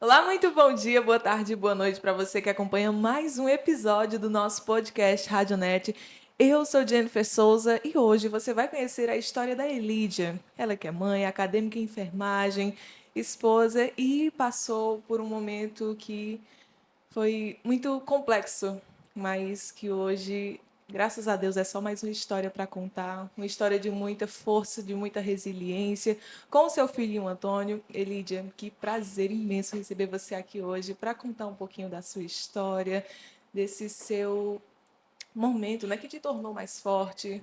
Olá, muito bom dia, boa tarde, boa noite para você que acompanha mais um episódio do nosso podcast Radionet. Eu sou Jennifer Souza e hoje você vai conhecer a história da Elídia. Ela que é mãe, acadêmica em enfermagem, esposa e passou por um momento que foi muito complexo, mas que hoje, graças a Deus, é só mais uma história para contar. Uma história de muita força, de muita resiliência. Com o seu filhinho Antônio. Elídia, que prazer imenso receber você aqui hoje para contar um pouquinho da sua história, desse seu momento, né, que te tornou mais forte.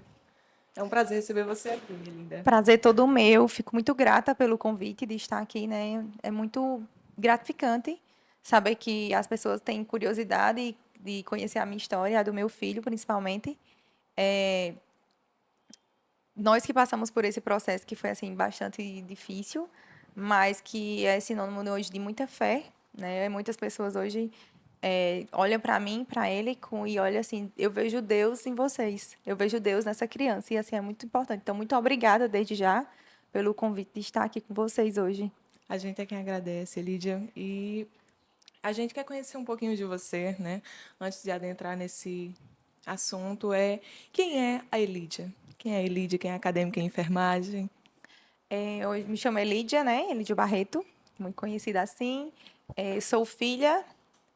É um prazer receber você aqui, minha linda. Prazer todo meu. Fico muito grata pelo convite de estar aqui, né? É muito gratificante saber que as pessoas têm curiosidade de conhecer a minha história, a do meu filho, principalmente. É, nós que passamos por esse processo que foi assim bastante difícil, mas que é sinônimo hoje de muita fé, né? Muitas pessoas hoje olham para mim, para ele, e olham assim, eu vejo Deus em vocês, eu vejo Deus nessa criança, e assim é muito importante. Então, muito obrigada desde já pelo convite de estar aqui com vocês hoje. A gente é quem agradece, Elídia. E a gente quer conhecer um pouquinho de você, né? Antes de adentrar nesse assunto, quem é a Elídia? Quem é a Elídia? Quem é acadêmica em enfermagem? Eu me chamo Elídia, né? Elídia Barreto, muito conhecida assim. Sou filha,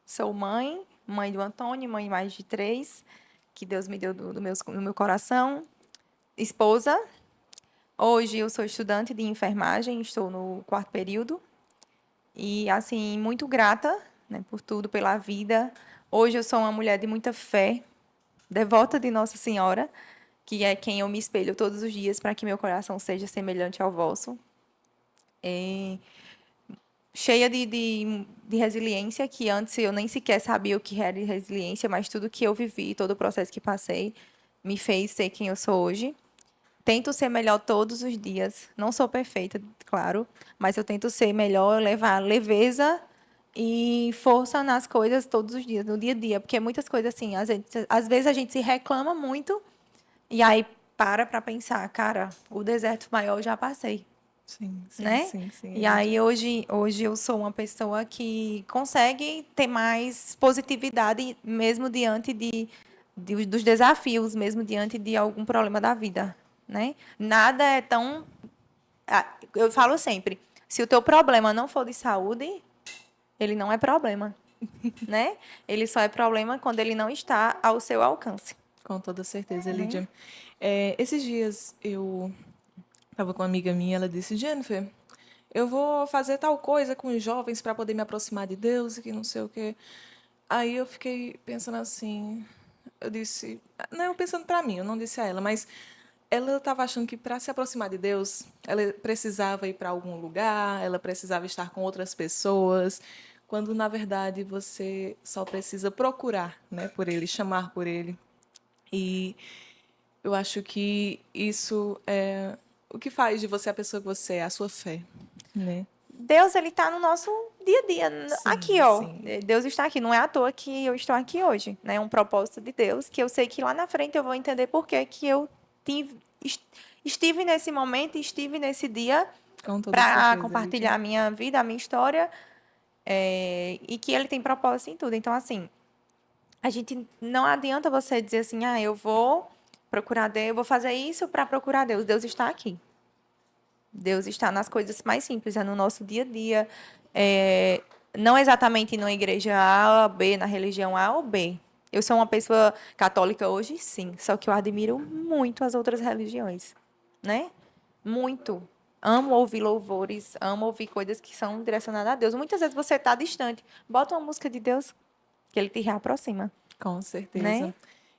sou mãe, mãe do Antônio, mãe mais de três, que Deus me deu do meu coração. Esposa. Hoje eu sou estudante de enfermagem, estou no quarto período. E, assim, muito grata, né, por tudo, pela vida. Hoje eu sou uma mulher de muita fé, devota de Nossa Senhora, que é quem eu me espelho todos os dias para que meu coração seja semelhante ao vosso. Cheia de resiliência, que antes eu nem sequer sabia o que era resiliência, mas tudo que eu vivi, todo o processo que passei, me fez ser quem eu sou hoje. Tento ser melhor todos os dias. Não sou perfeita, claro, mas eu tento ser melhor, levar leveza e força nas coisas todos os dias, no dia a dia, porque muitas coisas assim, às vezes a gente se reclama muito e aí para pensar, cara, o deserto maior eu já passei, Sim, sim, né? sim, sim, E Elídia. aí hoje eu sou uma pessoa que consegue ter mais positividade mesmo diante dos desafios, mesmo diante de algum problema da vida, né? Nada é tão eu falo sempre, se o teu problema não for de saúde, ele não é problema, né? Ele só é problema quando ele não está ao seu alcance, Com toda certeza, né? Elídia. Esses dias eu estava com uma amiga minha, ela disse, Jennifer, eu vou fazer tal coisa com os jovens para poder me aproximar de Deus e que não sei o quê. Aí eu fiquei pensando assim, eu disse, não, eu pensando para mim, eu não disse a ela, mas ela estava achando que para se aproximar de Deus, ela precisava ir para algum lugar, ela precisava estar com outras pessoas, quando na verdade você só precisa procurar, né, por ele, chamar por ele. E eu acho que isso é o que faz de você a pessoa que você é, a sua fé, né? Deus, ele está no nosso dia a dia. Aqui, Sim, ó. sim. Deus está aqui. Não é à toa que eu estou aqui hoje, né? É um propósito de Deus que eu sei que lá na frente eu vou entender por que eu tive, estive nesse momento, estive nesse dia Com toda para certeza, Lídia. compartilhar a minha vida, a minha história, e que ele tem propósito em tudo. Então, assim, a gente não adianta você dizer assim, eu vou procurar Deus, eu vou fazer isso para procurar Deus. Deus está aqui. Deus está nas coisas mais simples, é no nosso dia a dia. É, não exatamente na igreja A ou B, na religião A ou B. Eu sou uma pessoa católica hoje, sim, só que eu admiro muito as outras religiões, né? Muito. Amo ouvir louvores, amo ouvir coisas que são direcionadas a Deus. Muitas vezes você está distante, bota uma música de Deus que ele te reaproxima, Com certeza. né?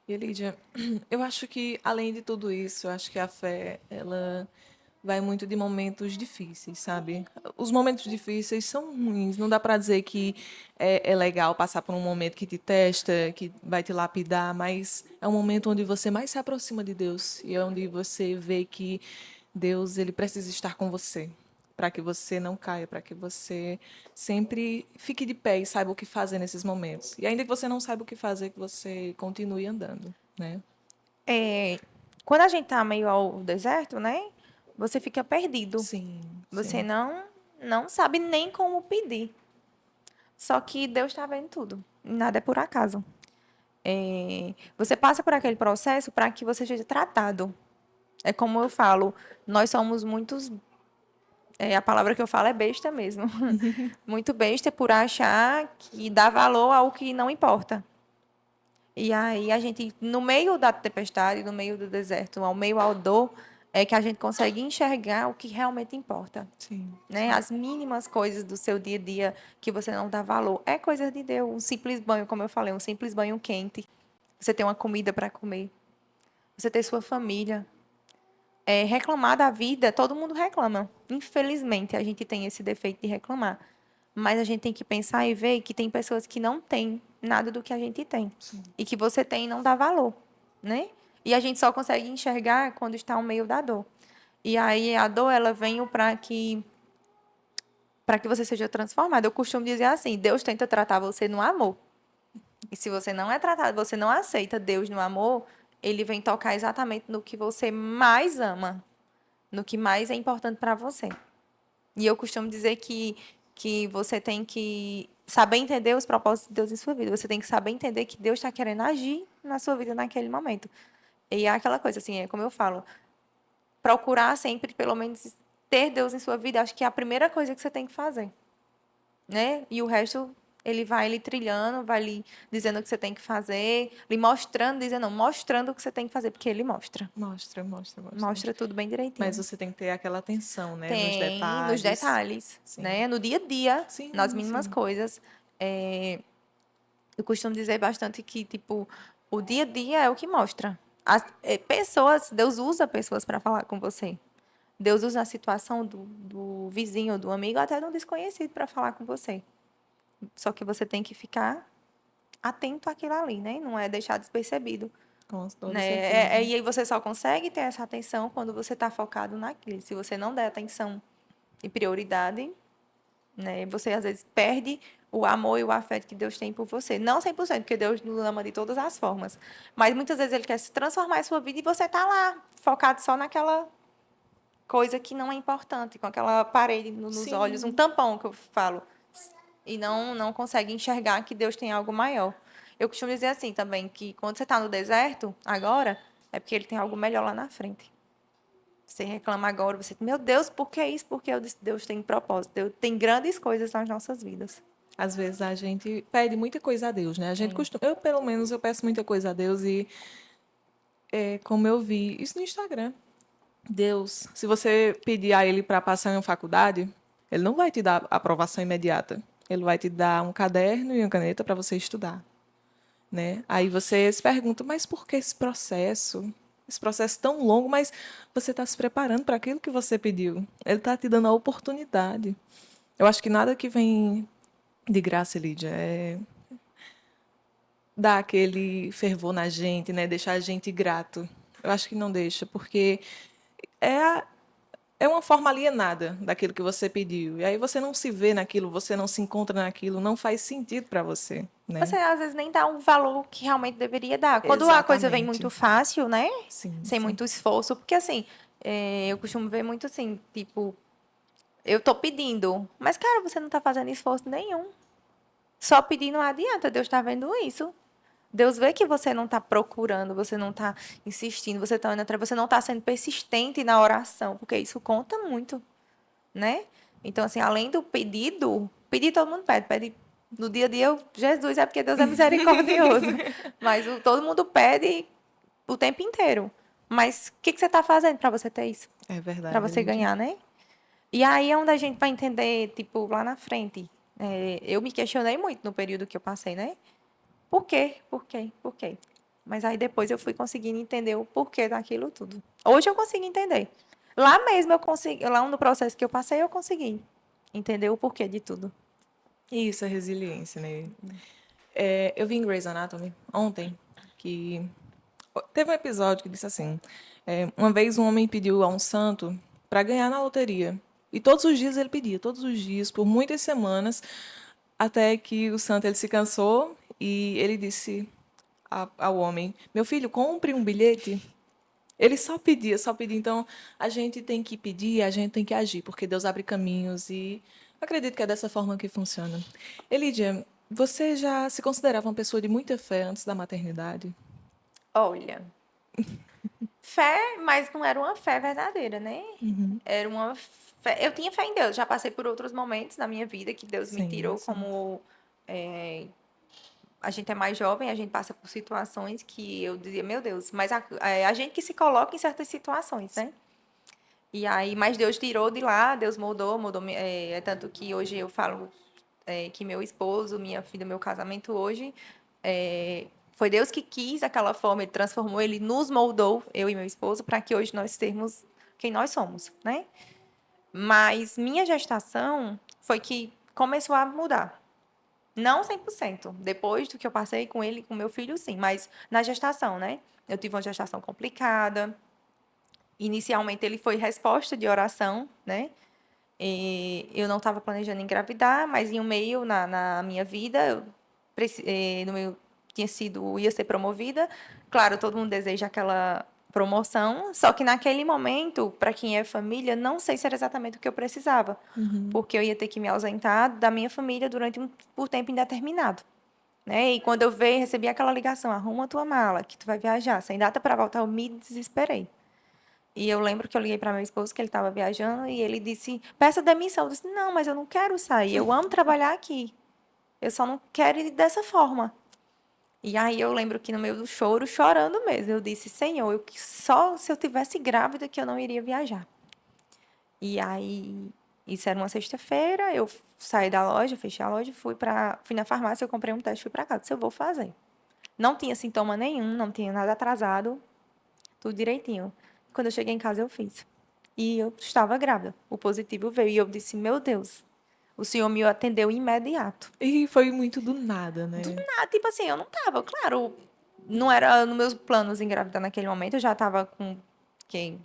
E Lídia, eu acho que além de tudo isso, eu acho que a fé, ela vai muito de momentos difíceis, sabe? Os momentos difíceis são ruins, não dá para dizer que é legal passar por um momento que te testa, que vai te lapidar, mas é um momento onde você mais se aproxima de Deus e é onde você vê que Deus, ele precisa estar com você, para que você não caia, para que você sempre fique de pé e saiba o que fazer nesses momentos. E ainda que você não saiba o que fazer, que você continue andando, né? É, quando a gente tá meio ao deserto, né? Você fica perdido. Sim, Você sim. não sabe nem como pedir. Só que Deus está vendo tudo. Nada é por acaso. Você passa por aquele processo para que você seja tratado. É como eu falo, nós somos muitos. A palavra que eu falo é besta mesmo. Muito besta por achar que dá valor ao que não importa. E aí a gente, no meio da tempestade, no meio do deserto, ao meio ao dor, é que a gente consegue enxergar o que realmente importa. Sim, Né? As mínimas coisas do seu dia a dia que você não dá valor. É coisa de Deus. Um simples banho, como eu falei, um simples banho quente. Você ter uma comida para comer. Você ter sua família. Reclamar da vida, todo mundo reclama. Infelizmente, a gente tem esse defeito de reclamar. Mas a gente tem que pensar e ver que tem pessoas que não têm nada do que a gente tem. sim. E que você tem e não dá valor, né? E a gente só consegue enxergar quando está no meio da dor. E aí a dor, ela vem para que você seja transformado. Eu costumo dizer assim, Deus tenta tratar você no amor. E se você não é tratado, você não aceita Deus no amor, ele vem tocar exatamente no que você mais ama, no que mais é importante para você. E eu costumo dizer que você tem que saber entender os propósitos de Deus em sua vida. Você tem que saber entender que Deus está querendo agir na sua vida naquele momento. E é aquela coisa, assim, é como eu falo, procurar sempre, pelo menos, ter Deus em sua vida, acho que é a primeira coisa que você tem que fazer, né? E o resto, ele vai lhe trilhando, vai lhe dizendo o que você tem que fazer, lhe mostrando, dizendo, não, mostrando o que você tem que fazer, porque ele mostra. Mostra, mostra, mostra. Mostra tudo bem Mas direitinho. você tem que ter aquela atenção, né? Nos Tem nos detalhes. detalhes, Sim. né? No dia a dia, nas Sim, mínimas sim. coisas. É, eu costumo dizer bastante que, tipo, o dia a dia é o que mostra. Pessoas, Deus usa pessoas para falar com você. Deus usa a situação do vizinho, do amigo, até de um desconhecido para falar com você. Só que você tem que ficar atento àquilo ali, né? Não é deixar despercebido. Com toda Né? certeza. E aí você só consegue ter essa atenção quando você está focado naquilo. Se você não der atenção e prioridade, né? Você às vezes perde o amor e o afeto que Deus tem por você. Não 100%, porque Deus nos ama de todas as formas. Mas muitas vezes Ele quer se transformar em sua vida e você está lá, focado só naquela coisa que não é importante, com aquela parede nos olhos, um Sim. tampão que eu falo. E não consegue enxergar que Deus tem algo maior. Eu costumo dizer assim também, que quando você está no deserto, agora, é porque Ele tem algo melhor lá na frente. Você reclama agora, você, meu Deus, por que isso? Porque eu disse, Deus tem propósito, Deus tem grandes coisas nas nossas vidas. Às vezes a gente pede muita coisa a Deus, né? A gente Tem. costuma, eu pelo menos eu peço muita coisa a Deus e como eu vi isso no Instagram, Deus, se você pedir a ele para passar em uma faculdade, ele não vai te dar aprovação imediata. Ele vai te dar um caderno e uma caneta para você estudar, né? Aí você se pergunta, mas por que esse processo? Esse processo tão longo, mas você está se preparando para aquilo que você pediu. Ele está te dando a oportunidade. Eu acho que nada que vem de graça, Lídia, é dar aquele fervor na gente, né? Deixar a gente grato. Eu acho que não deixa, porque é, é uma forma alienada daquilo que você pediu. E aí você não se vê naquilo, você não se encontra naquilo, não faz sentido para você, né? Você às vezes nem dá um valor que realmente deveria dar. Quando a coisa vem Exatamente. muito fácil, né? Sim, Sem sim. muito esforço, porque assim, eu costumo ver muito assim, tipo, eu tô pedindo, mas cara, você não tá fazendo esforço nenhum. Só pedir não adianta, Deus tá vendo isso. Deus vê que você não está procurando, você não está insistindo, você está indo atrás, você não está sendo persistente na oração, porque isso conta muito, né? Então, assim, além do pedido, pedir todo mundo pede, pede no dia a dia, Jesus é porque Deus é misericordioso. Mas todo mundo pede o tempo inteiro. Mas o que você está fazendo para você ter isso? É Para verdade, você Lídia. ganhar, né? E aí é onde a gente vai entender, tipo, lá na frente. Eu me questionei muito no período que eu passei, né? Por quê? Por quê? Por quê? Mas aí depois eu fui conseguindo entender o porquê daquilo tudo. Hoje eu consigo entender. Lá mesmo eu consegui, lá no processo que eu passei, eu consegui entender o porquê de tudo. E isso é resiliência, né? Eu vi em Grey's Anatomy ontem que teve um episódio que disse assim: uma vez um homem pediu a um santo para ganhar na loteria. E todos os dias ele pedia, todos os dias, por muitas semanas, até que o santo ele se cansou e ele disse ao homem: Meu filho, compre um bilhete. Ele só pedia, só pedia. Então, a gente tem que pedir, a gente tem que agir, porque Deus abre caminhos e Acredito que é dessa forma que funciona. Elídia, você já se considerava uma pessoa de muita fé antes da maternidade? Olha, fé, mas não era uma fé verdadeira, né? Uhum. Era uma fé. Eu tinha fé em Deus, já passei por outros momentos na minha vida que Deus me Sim, tirou sim. como. é, a gente é mais jovem, a gente passa por situações que eu dizia, meu Deus, mas a gente que se coloca em certas situações, né? E aí, mas Deus tirou de lá, Deus moldou, é tanto que hoje eu falo que meu esposo, minha filha, meu casamento hoje, foi Deus que quis aquela forma, ele transformou, ele nos moldou, eu e meu esposo, para que hoje nós sermos quem nós somos, né? Mas minha gestação foi que começou a mudar. Não 100%. Depois do que eu passei com ele, com meu filho, sim. Mas na gestação, né? Eu tive uma gestação complicada. Inicialmente, ele foi resposta de oração, né? E eu não estava planejando engravidar, mas em um meio na minha vida, no meu, ia ser promovida. Claro, todo mundo deseja aquela promoção, só que naquele momento, para quem é família, não sei se era exatamente o que eu precisava, Uhum. porque eu ia ter que me ausentar da minha família por tempo indeterminado. Né? E quando eu veio, recebi aquela ligação, arruma a tua mala, que tu vai viajar, sem data para voltar, eu me desesperei. E eu lembro que eu liguei para meu esposo, que ele estava viajando, e ele disse, peça demissão. Eu disse, não, mas eu não quero sair, eu amo trabalhar aqui. Eu só não quero ir dessa forma. E aí eu lembro que no meio do choro, chorando mesmo, eu disse, Senhor, só se eu tivesse grávida que eu não iria viajar. E aí, isso era uma sexta-feira, eu saí da loja, fechei a loja, fui na farmácia, eu comprei um teste, fui para casa, disse, eu vou fazer. Não tinha sintoma nenhum, não tinha nada atrasado, tudo direitinho. Quando eu cheguei em casa, eu fiz. E eu estava grávida. O positivo veio e eu disse: Meu Deus, o senhor me atendeu imediato. E foi muito do nada, Do né? nada, tipo assim, eu não tava, claro, não era nos meus planos engravidar naquele momento, eu já tava com quem?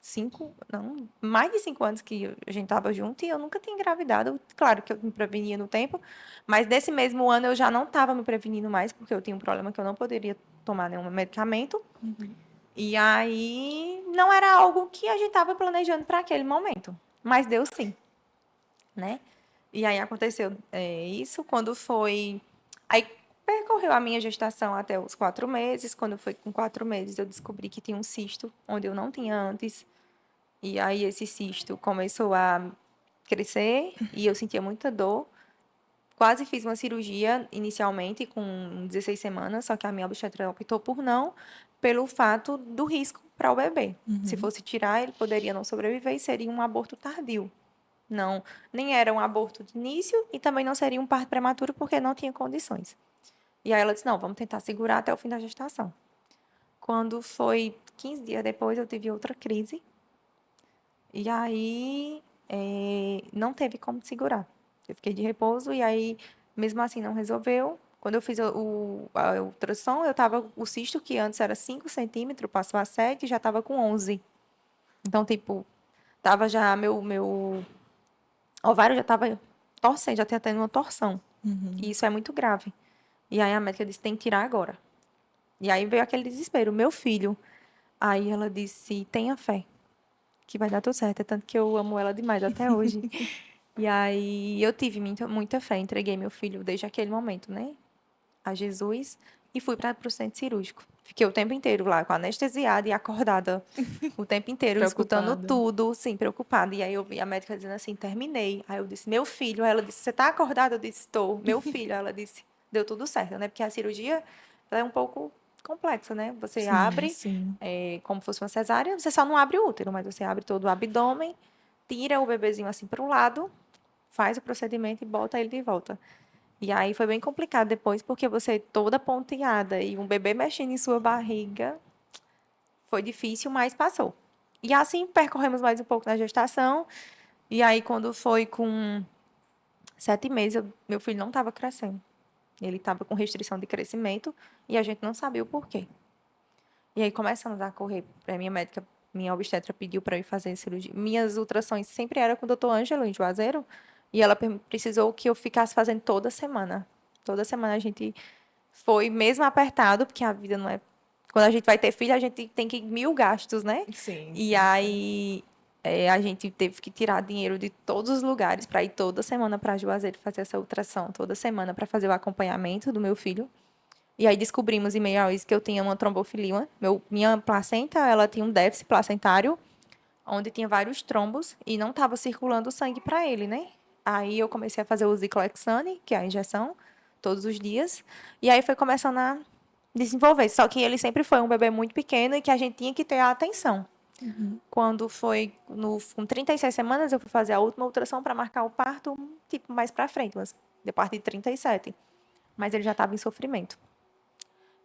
5, não, mais de 5 anos que a gente tava junto e eu nunca tinha engravidado. Claro que eu me prevenia no tempo, mas nesse mesmo ano eu já não estava me prevenindo mais, porque eu tinha um problema que eu não poderia tomar nenhum medicamento. Uhum. E aí não era algo que a gente estava planejando para aquele momento, mas deu sim, né? E aí aconteceu isso quando foi. Aí percorreu a minha gestação até os 4 meses. Quando foi com 4 meses, eu descobri que tinha um cisto onde eu não tinha antes. E aí esse cisto começou a crescer e eu sentia muita dor. Quase fiz uma cirurgia inicialmente com 16 semanas, só que a minha obstetra optou por não, pelo fato do risco para o bebê. Se Uhum. fosse tirar, ele poderia não sobreviver e seria um aborto tardio. Não, nem era um aborto de início e também não seria um parto prematuro porque não tinha condições. E aí ela disse: não, vamos tentar segurar até o fim da gestação. Quando foi 15 dias depois, eu tive outra crise. E aí não teve como segurar. Eu fiquei de repouso e aí, mesmo assim, não resolveu. Quando eu fiz a ultrassom, eu estava, o cisto, que antes era 5 centímetros, passou a 7 e já estava com 11. Então, tipo, tava já, meu ovário já estava torcendo, já tinha tendo uma torção. E Uhum. isso é muito grave. E aí a médica disse, tem que tirar agora. E aí veio aquele desespero, meu filho. Aí ela disse, tenha fé, que vai dar tudo certo. É tanto que eu amo ela demais até hoje. E aí eu tive muita fé, entreguei meu filho desde aquele momento, né, a Jesus e fui para o centro cirúrgico. Fiquei o tempo inteiro lá, com anestesiada e acordada o tempo inteiro, escutando Preocupada. tudo, sim, preocupada. E aí eu vi a médica dizendo assim, terminei. Aí eu disse, meu filho. Aí ela disse, você está acordada? Eu disse, estou. Meu filho. Aí ela disse, deu tudo certo, né? Porque a cirurgia ela é um pouco complexa, né? Você Sim, abre sim. como fosse uma cesárea, você só não abre o útero, mas você abre todo o abdômen, tira o bebezinho assim para o lado, faz o procedimento e bota ele de volta. E aí foi bem complicado depois, porque você toda ponteada e um bebê mexendo em sua barriga, foi difícil, mas passou. E assim percorremos mais um pouco na gestação. E aí, quando foi com 7 meses, meu filho não estava crescendo. Ele estava com restrição de crescimento e a gente não sabia o porquê. E aí começamos a correr. A minha médica, minha obstetra pediu para eu ir fazer cirurgia. Minhas ultrassons sempre eram com o doutor Ângelo, em Juazeiro. E ela precisou que eu ficasse fazendo toda semana. Toda semana a gente foi, mesmo apertado, porque a vida não é. Quando a gente vai ter filho, a gente tem que 1000 gastos, né? Sim, E sim, sim. aí A gente teve que tirar dinheiro de todos os lugares para ir toda semana para Juazeiro fazer essa ultrassom, toda semana para fazer o acompanhamento do meu filho. E aí descobrimos em meio a isso que eu tinha uma trombofilia. Minha placenta, ela tinha um déficit placentário, onde tinha vários trombos e não estava circulando sangue para ele, né? Aí eu comecei a fazer o Zicloxane, que é a injeção, todos os dias. E aí foi começando a desenvolver. Só que ele sempre foi um bebê muito pequeno e que a gente tinha que ter a atenção. Quando foi com 36 semanas, eu fui fazer a última ultrassom para marcar o parto, tipo, mais para frente, mas depois de 37. Mas ele já estava em sofrimento.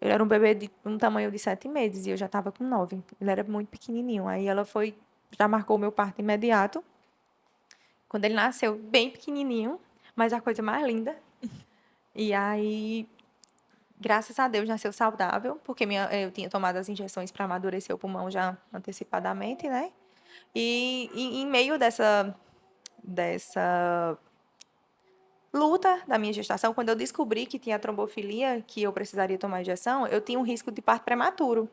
Ele era um bebê de um tamanho de 7 meses e eu já estava com 9. Ele era muito pequenininho. Aí ela já marcou o meu parto imediato. Quando ele nasceu, bem pequenininho, mas a coisa mais linda. E aí, graças a Deus, nasceu saudável, porque eu tinha tomado as injeções para amadurecer o pulmão já antecipadamente, né? E em meio dessa luta da minha gestação, quando eu descobri que tinha trombofilia, que eu precisaria tomar injeção, eu tinha um risco de parto prematuro.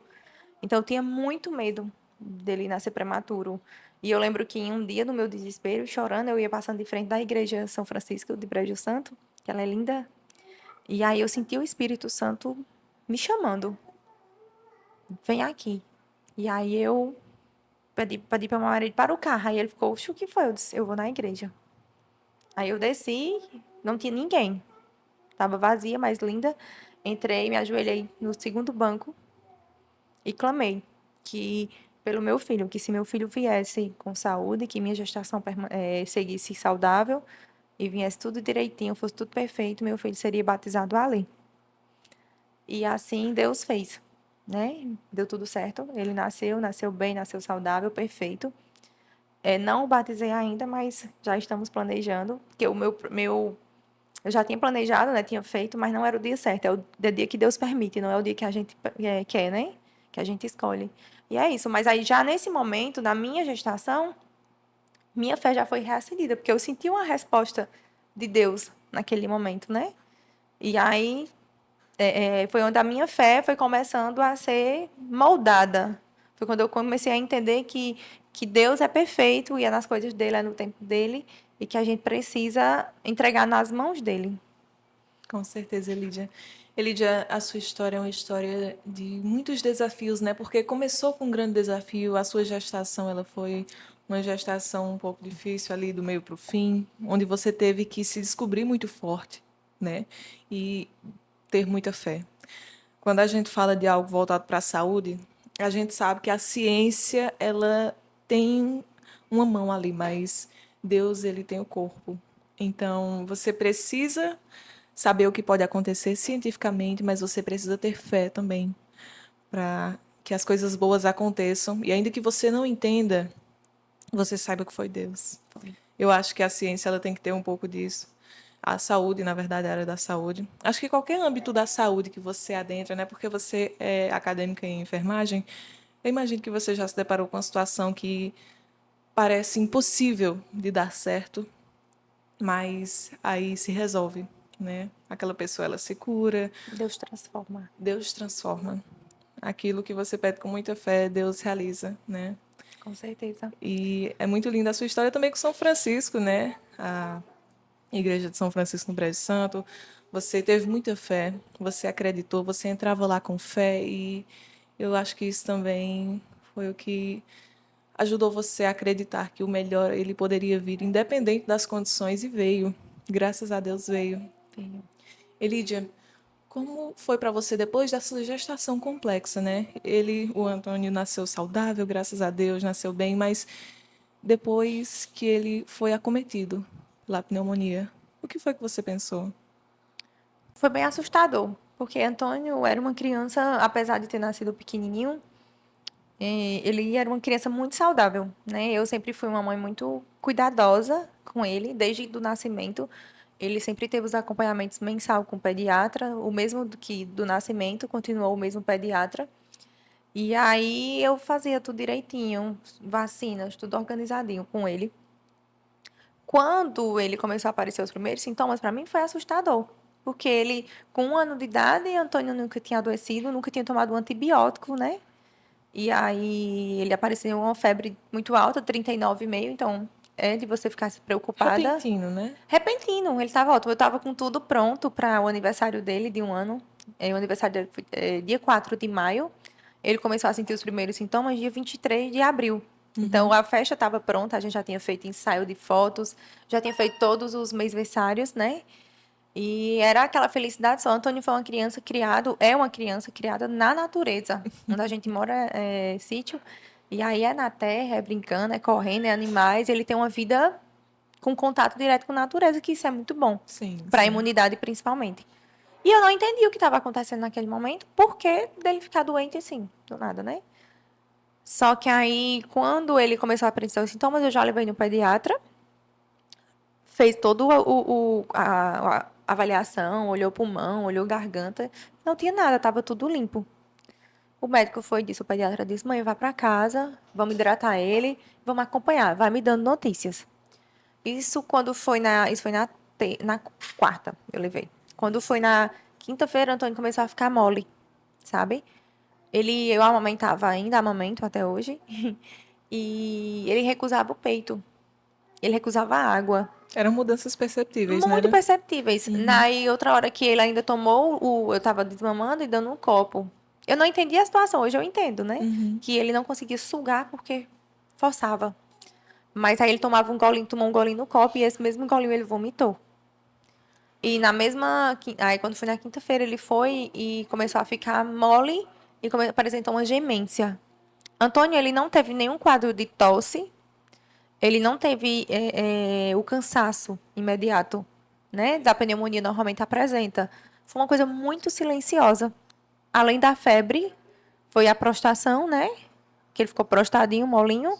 Então, eu tinha muito medo dele nascer prematuro. E eu lembro que em um dia, no meu desespero, chorando, eu ia passando de frente da igreja São Francisco de Brejo Santo, que ela é linda. E aí eu senti o Espírito Santo me chamando. Vem aqui. E aí eu pedi para meu marido para o carro. Aí ele ficou, o que foi? Eu disse, eu vou na igreja. Aí eu desci, não tinha ninguém. Estava vazia, mas linda. Entrei, me ajoelhei no segundo banco e clamei que pelo meu filho, que se meu filho viesse com saúde, que minha gestação seguisse saudável e viesse tudo direitinho, fosse tudo perfeito, meu filho seria batizado ali. E assim Deus fez, né? Deu tudo certo. Ele nasceu bem, nasceu saudável, perfeito. Não o batizei ainda, mas já estamos planejando, porque eu já tinha planejado, né? Tinha feito, mas não era o dia certo. É o dia que Deus permite, não é o dia que a gente quer, né? Que a gente escolhe. E é isso. Mas aí, já nesse momento, na minha gestação, minha fé já foi reacendida, porque eu senti uma resposta de Deus naquele momento, né? E aí, foi onde a minha fé foi começando a ser moldada. Foi quando eu comecei a entender que Deus é perfeito e é nas coisas dele, é no tempo dele, e que a gente precisa entregar nas mãos dele. Com certeza, Elídia. Elídia, a sua história é uma história de muitos desafios, né? Porque começou com um grande desafio, a sua gestação, ela foi uma gestação um pouco difícil ali do meio para o fim, onde você teve que se descobrir muito forte, né? E ter muita fé. Quando a gente fala de algo voltado para a saúde, a gente sabe que a ciência, ela tem uma mão ali, mas Deus, ele tem o corpo. Então, você precisa saber o que pode acontecer cientificamente, mas você precisa ter fé também para que as coisas boas aconteçam. E ainda que você não entenda, você saiba que foi Deus. Eu acho que a ciência ela tem que ter um pouco disso. A saúde, na verdade, a área da saúde. Acho que qualquer âmbito da saúde que você adentra, né? Porque você é acadêmica em enfermagem, eu imagino que você já se deparou com uma situação que parece impossível de dar certo, mas aí se resolve, né? Aquela pessoa ela se cura, Deus transforma. Deus transforma. Aquilo que você pede com muita fé, Deus realiza, né? Com certeza. E é muito linda a sua história também com São Francisco, né? A Igreja de São Francisco no Brejo Santo. Você teve muita fé, você acreditou, você entrava lá com fé e eu acho que isso também foi o que ajudou você a acreditar que o melhor ele poderia vir, independente das condições, e veio. Graças a Deus veio. Veio. Elídia, como foi para você depois dessa gestação complexa, né? O Antônio, nasceu saudável, graças a Deus, nasceu bem, mas depois que ele foi acometido pela pneumonia, o que foi que você pensou? Foi bem assustador, porque Antônio era uma criança, apesar de ter nascido pequenininho, ele era uma criança muito saudável, né? Eu sempre fui uma mãe muito cuidadosa com ele, desde o nascimento. Ele sempre teve os acompanhamentos mensal com o pediatra, o mesmo do nascimento, continuou o mesmo pediatra. E aí eu fazia tudo direitinho, vacinas, tudo organizadinho com ele. Quando ele começou a aparecer os primeiros sintomas, para mim foi assustador. Porque ele, com 1 ano de idade, Antônio nunca tinha adoecido, nunca tinha tomado um antibiótico, né? E aí ele apareceu uma febre muito alta, 39,5, então é de você ficar preocupada. Repentino, né? Repentino, ele estava ótimo. Eu estava com tudo pronto para o aniversário dele de 1 ano. O aniversário dele foi dia 4 de maio. Ele começou a sentir os primeiros sintomas dia 23 de abril. Então, a festa estava pronta, a gente já tinha feito ensaio de fotos, já tinha feito todos os mêsversários, né? E era aquela felicidade só. Antônio foi uma criança criado, é uma criança criada na natureza. Onde a gente mora é sítio. E aí é na terra, é brincando, é correndo, é animais. Ele tem uma vida com contato direto com a natureza, que isso é muito bom. Sim, Para a sim. imunidade, principalmente. E eu não entendi o que estava acontecendo naquele momento, porque dele ficar doente assim, do nada, né? Só que aí, quando ele começou a apresentar os sintomas, eu já levei no pediatra, fez todo a avaliação, olhou pulmão, olhou garganta, não tinha nada, estava tudo limpo. O médico foi e disse, o pediatra disse, mãe, vá para casa, vamos hidratar ele, vamos acompanhar, vai me dando notícias. Isso foi na quarta, eu levei. Quando foi na quinta-feira, Antônio começou a ficar mole, sabe? Eu amamentava ainda, amamento até hoje, e ele recusava o peito, ele recusava a água. Eram mudanças perceptíveis, né? Muito perceptíveis. Uhum. Na outra hora que ele ainda tomou eu tava desmamando e dando um copo. Eu não entendi a situação, hoje eu entendo, né? Uhum. Que ele não conseguia sugar porque forçava. Mas aí ele tomava um golinho, tomou um golinho no copo e esse mesmo golinho ele vomitou. E aí quando foi na quinta-feira, ele foi e começou a ficar mole e apresentou uma gemência. Antônio, ele não teve nenhum quadro de tosse, ele não teve o cansaço imediato, né? Da pneumonia normalmente apresenta. Foi uma coisa muito silenciosa. Além da febre, foi a prostração, né? Que ele ficou prostadinho, molinho.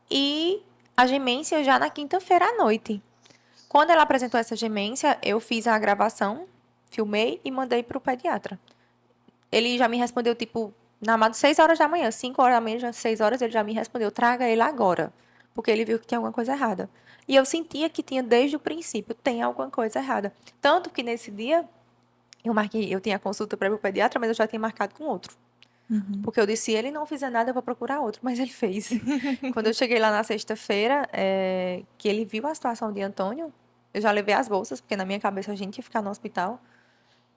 E a gemência já na quinta-feira à noite. Quando ela apresentou essa gemência, eu fiz a gravação, filmei e mandei para o pediatra. Ele já me respondeu, tipo, 6 horas da manhã, 5 horas da manhã, já 6 horas, ele já me respondeu, traga ele agora. Porque ele viu que tinha alguma coisa errada. E eu sentia que tinha desde o princípio, tem alguma coisa errada. Tanto que nesse dia, eu tinha consulta para o pediatra, mas eu já tinha marcado com outro. Uhum. Porque eu disse, se ele não fizer nada, eu vou procurar outro. Mas ele fez. Quando eu cheguei lá na sexta-feira, que ele viu a situação de Antônio, eu já levei as bolsas, porque na minha cabeça a gente ia ficar no hospital.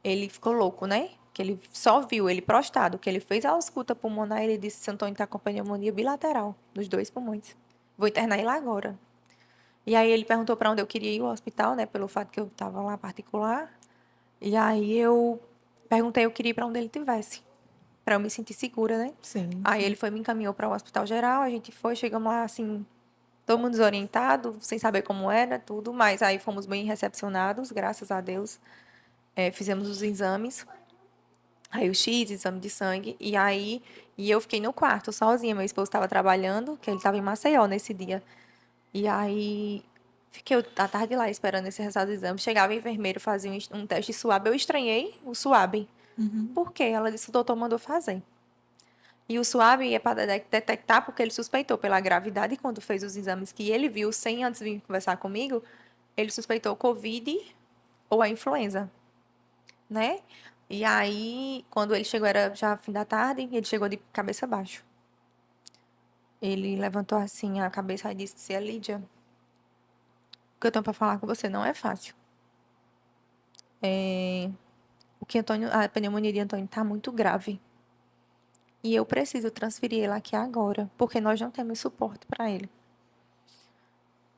Ele ficou louco, né? Que ele só viu ele prostrado, que ele fez a ausculta pulmonar, ele disse que Antônio está com pneumonia bilateral nos 2 pulmões. Vou internar ele agora. E aí ele perguntou para onde eu queria ir ao hospital, né? Pelo fato que eu estava lá particular. E aí eu perguntei, eu queria ir para onde ele tivesse, para eu me sentir segura, né? Sim, Aí sim. ele me encaminhou para o hospital geral, a gente foi, chegamos lá assim, todo mundo desorientado, sem saber como era, tudo, mas aí fomos bem recepcionados, graças a Deus. Fizemos os exames, raio-x, exame de sangue, e eu fiquei no quarto sozinha. Meu esposo estava trabalhando, que ele estava em Maceió nesse dia. E aí fiquei a tarde lá esperando esse resultado do exame. Chegava o enfermeiro, fazia um teste de suave. Eu estranhei o suave. Uhum. Por quê? Ela disse que o doutor mandou fazer. E o suave é para detectar, porque ele suspeitou pela gravidade, quando fez os exames que ele viu, sem antes vir conversar comigo, ele suspeitou Covid ou a influenza, né? E aí, quando ele chegou, era já fim da tarde, ele chegou de cabeça baixa. Ele levantou assim a cabeça e disse, Lídia, o que eu tenho para falar com você não é fácil. A pneumonia de Antônio está muito grave. E eu preciso transferir ele aqui agora, porque nós não temos suporte para ele.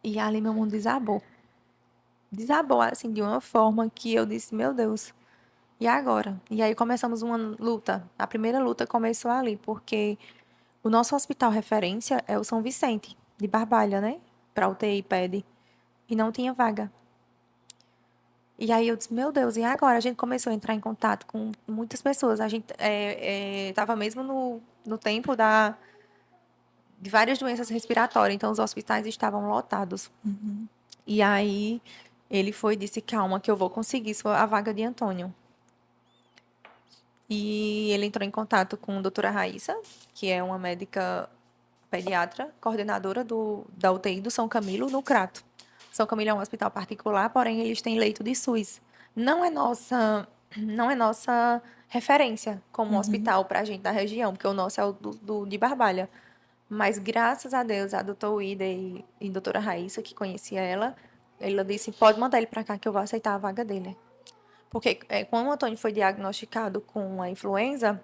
E ali meu mundo desabou. Desabou, assim, de uma forma que eu disse, meu Deus, e agora? E aí começamos uma luta. A primeira luta começou ali, porque o nosso hospital referência é o São Vicente, de Barbalha, né? Para UTI pede. E não tinha vaga. E aí eu disse, meu Deus, e agora? A gente começou a entrar em contato com muitas pessoas. A gente estava mesmo no tempo de várias doenças respiratórias, então os hospitais estavam lotados. Uhum. E aí ele foi e disse, calma, que eu vou conseguir a vaga de Antônio. E ele entrou em contato com a doutora Raíssa, que é uma médica pediatra, coordenadora da UTI do São Camilo, no Crato. São Camilo é um hospital particular, porém eles têm leito de SUS. Não é nossa referência como um hospital para a gente da região, porque o nosso é o de Barbalha. Mas graças a Deus, a doutora Uida e a doutora Raíssa, que conhecia ela disse, pode mandar ele para cá que eu vou aceitar a vaga dele. Porque quando o Antônio foi diagnosticado com a influenza,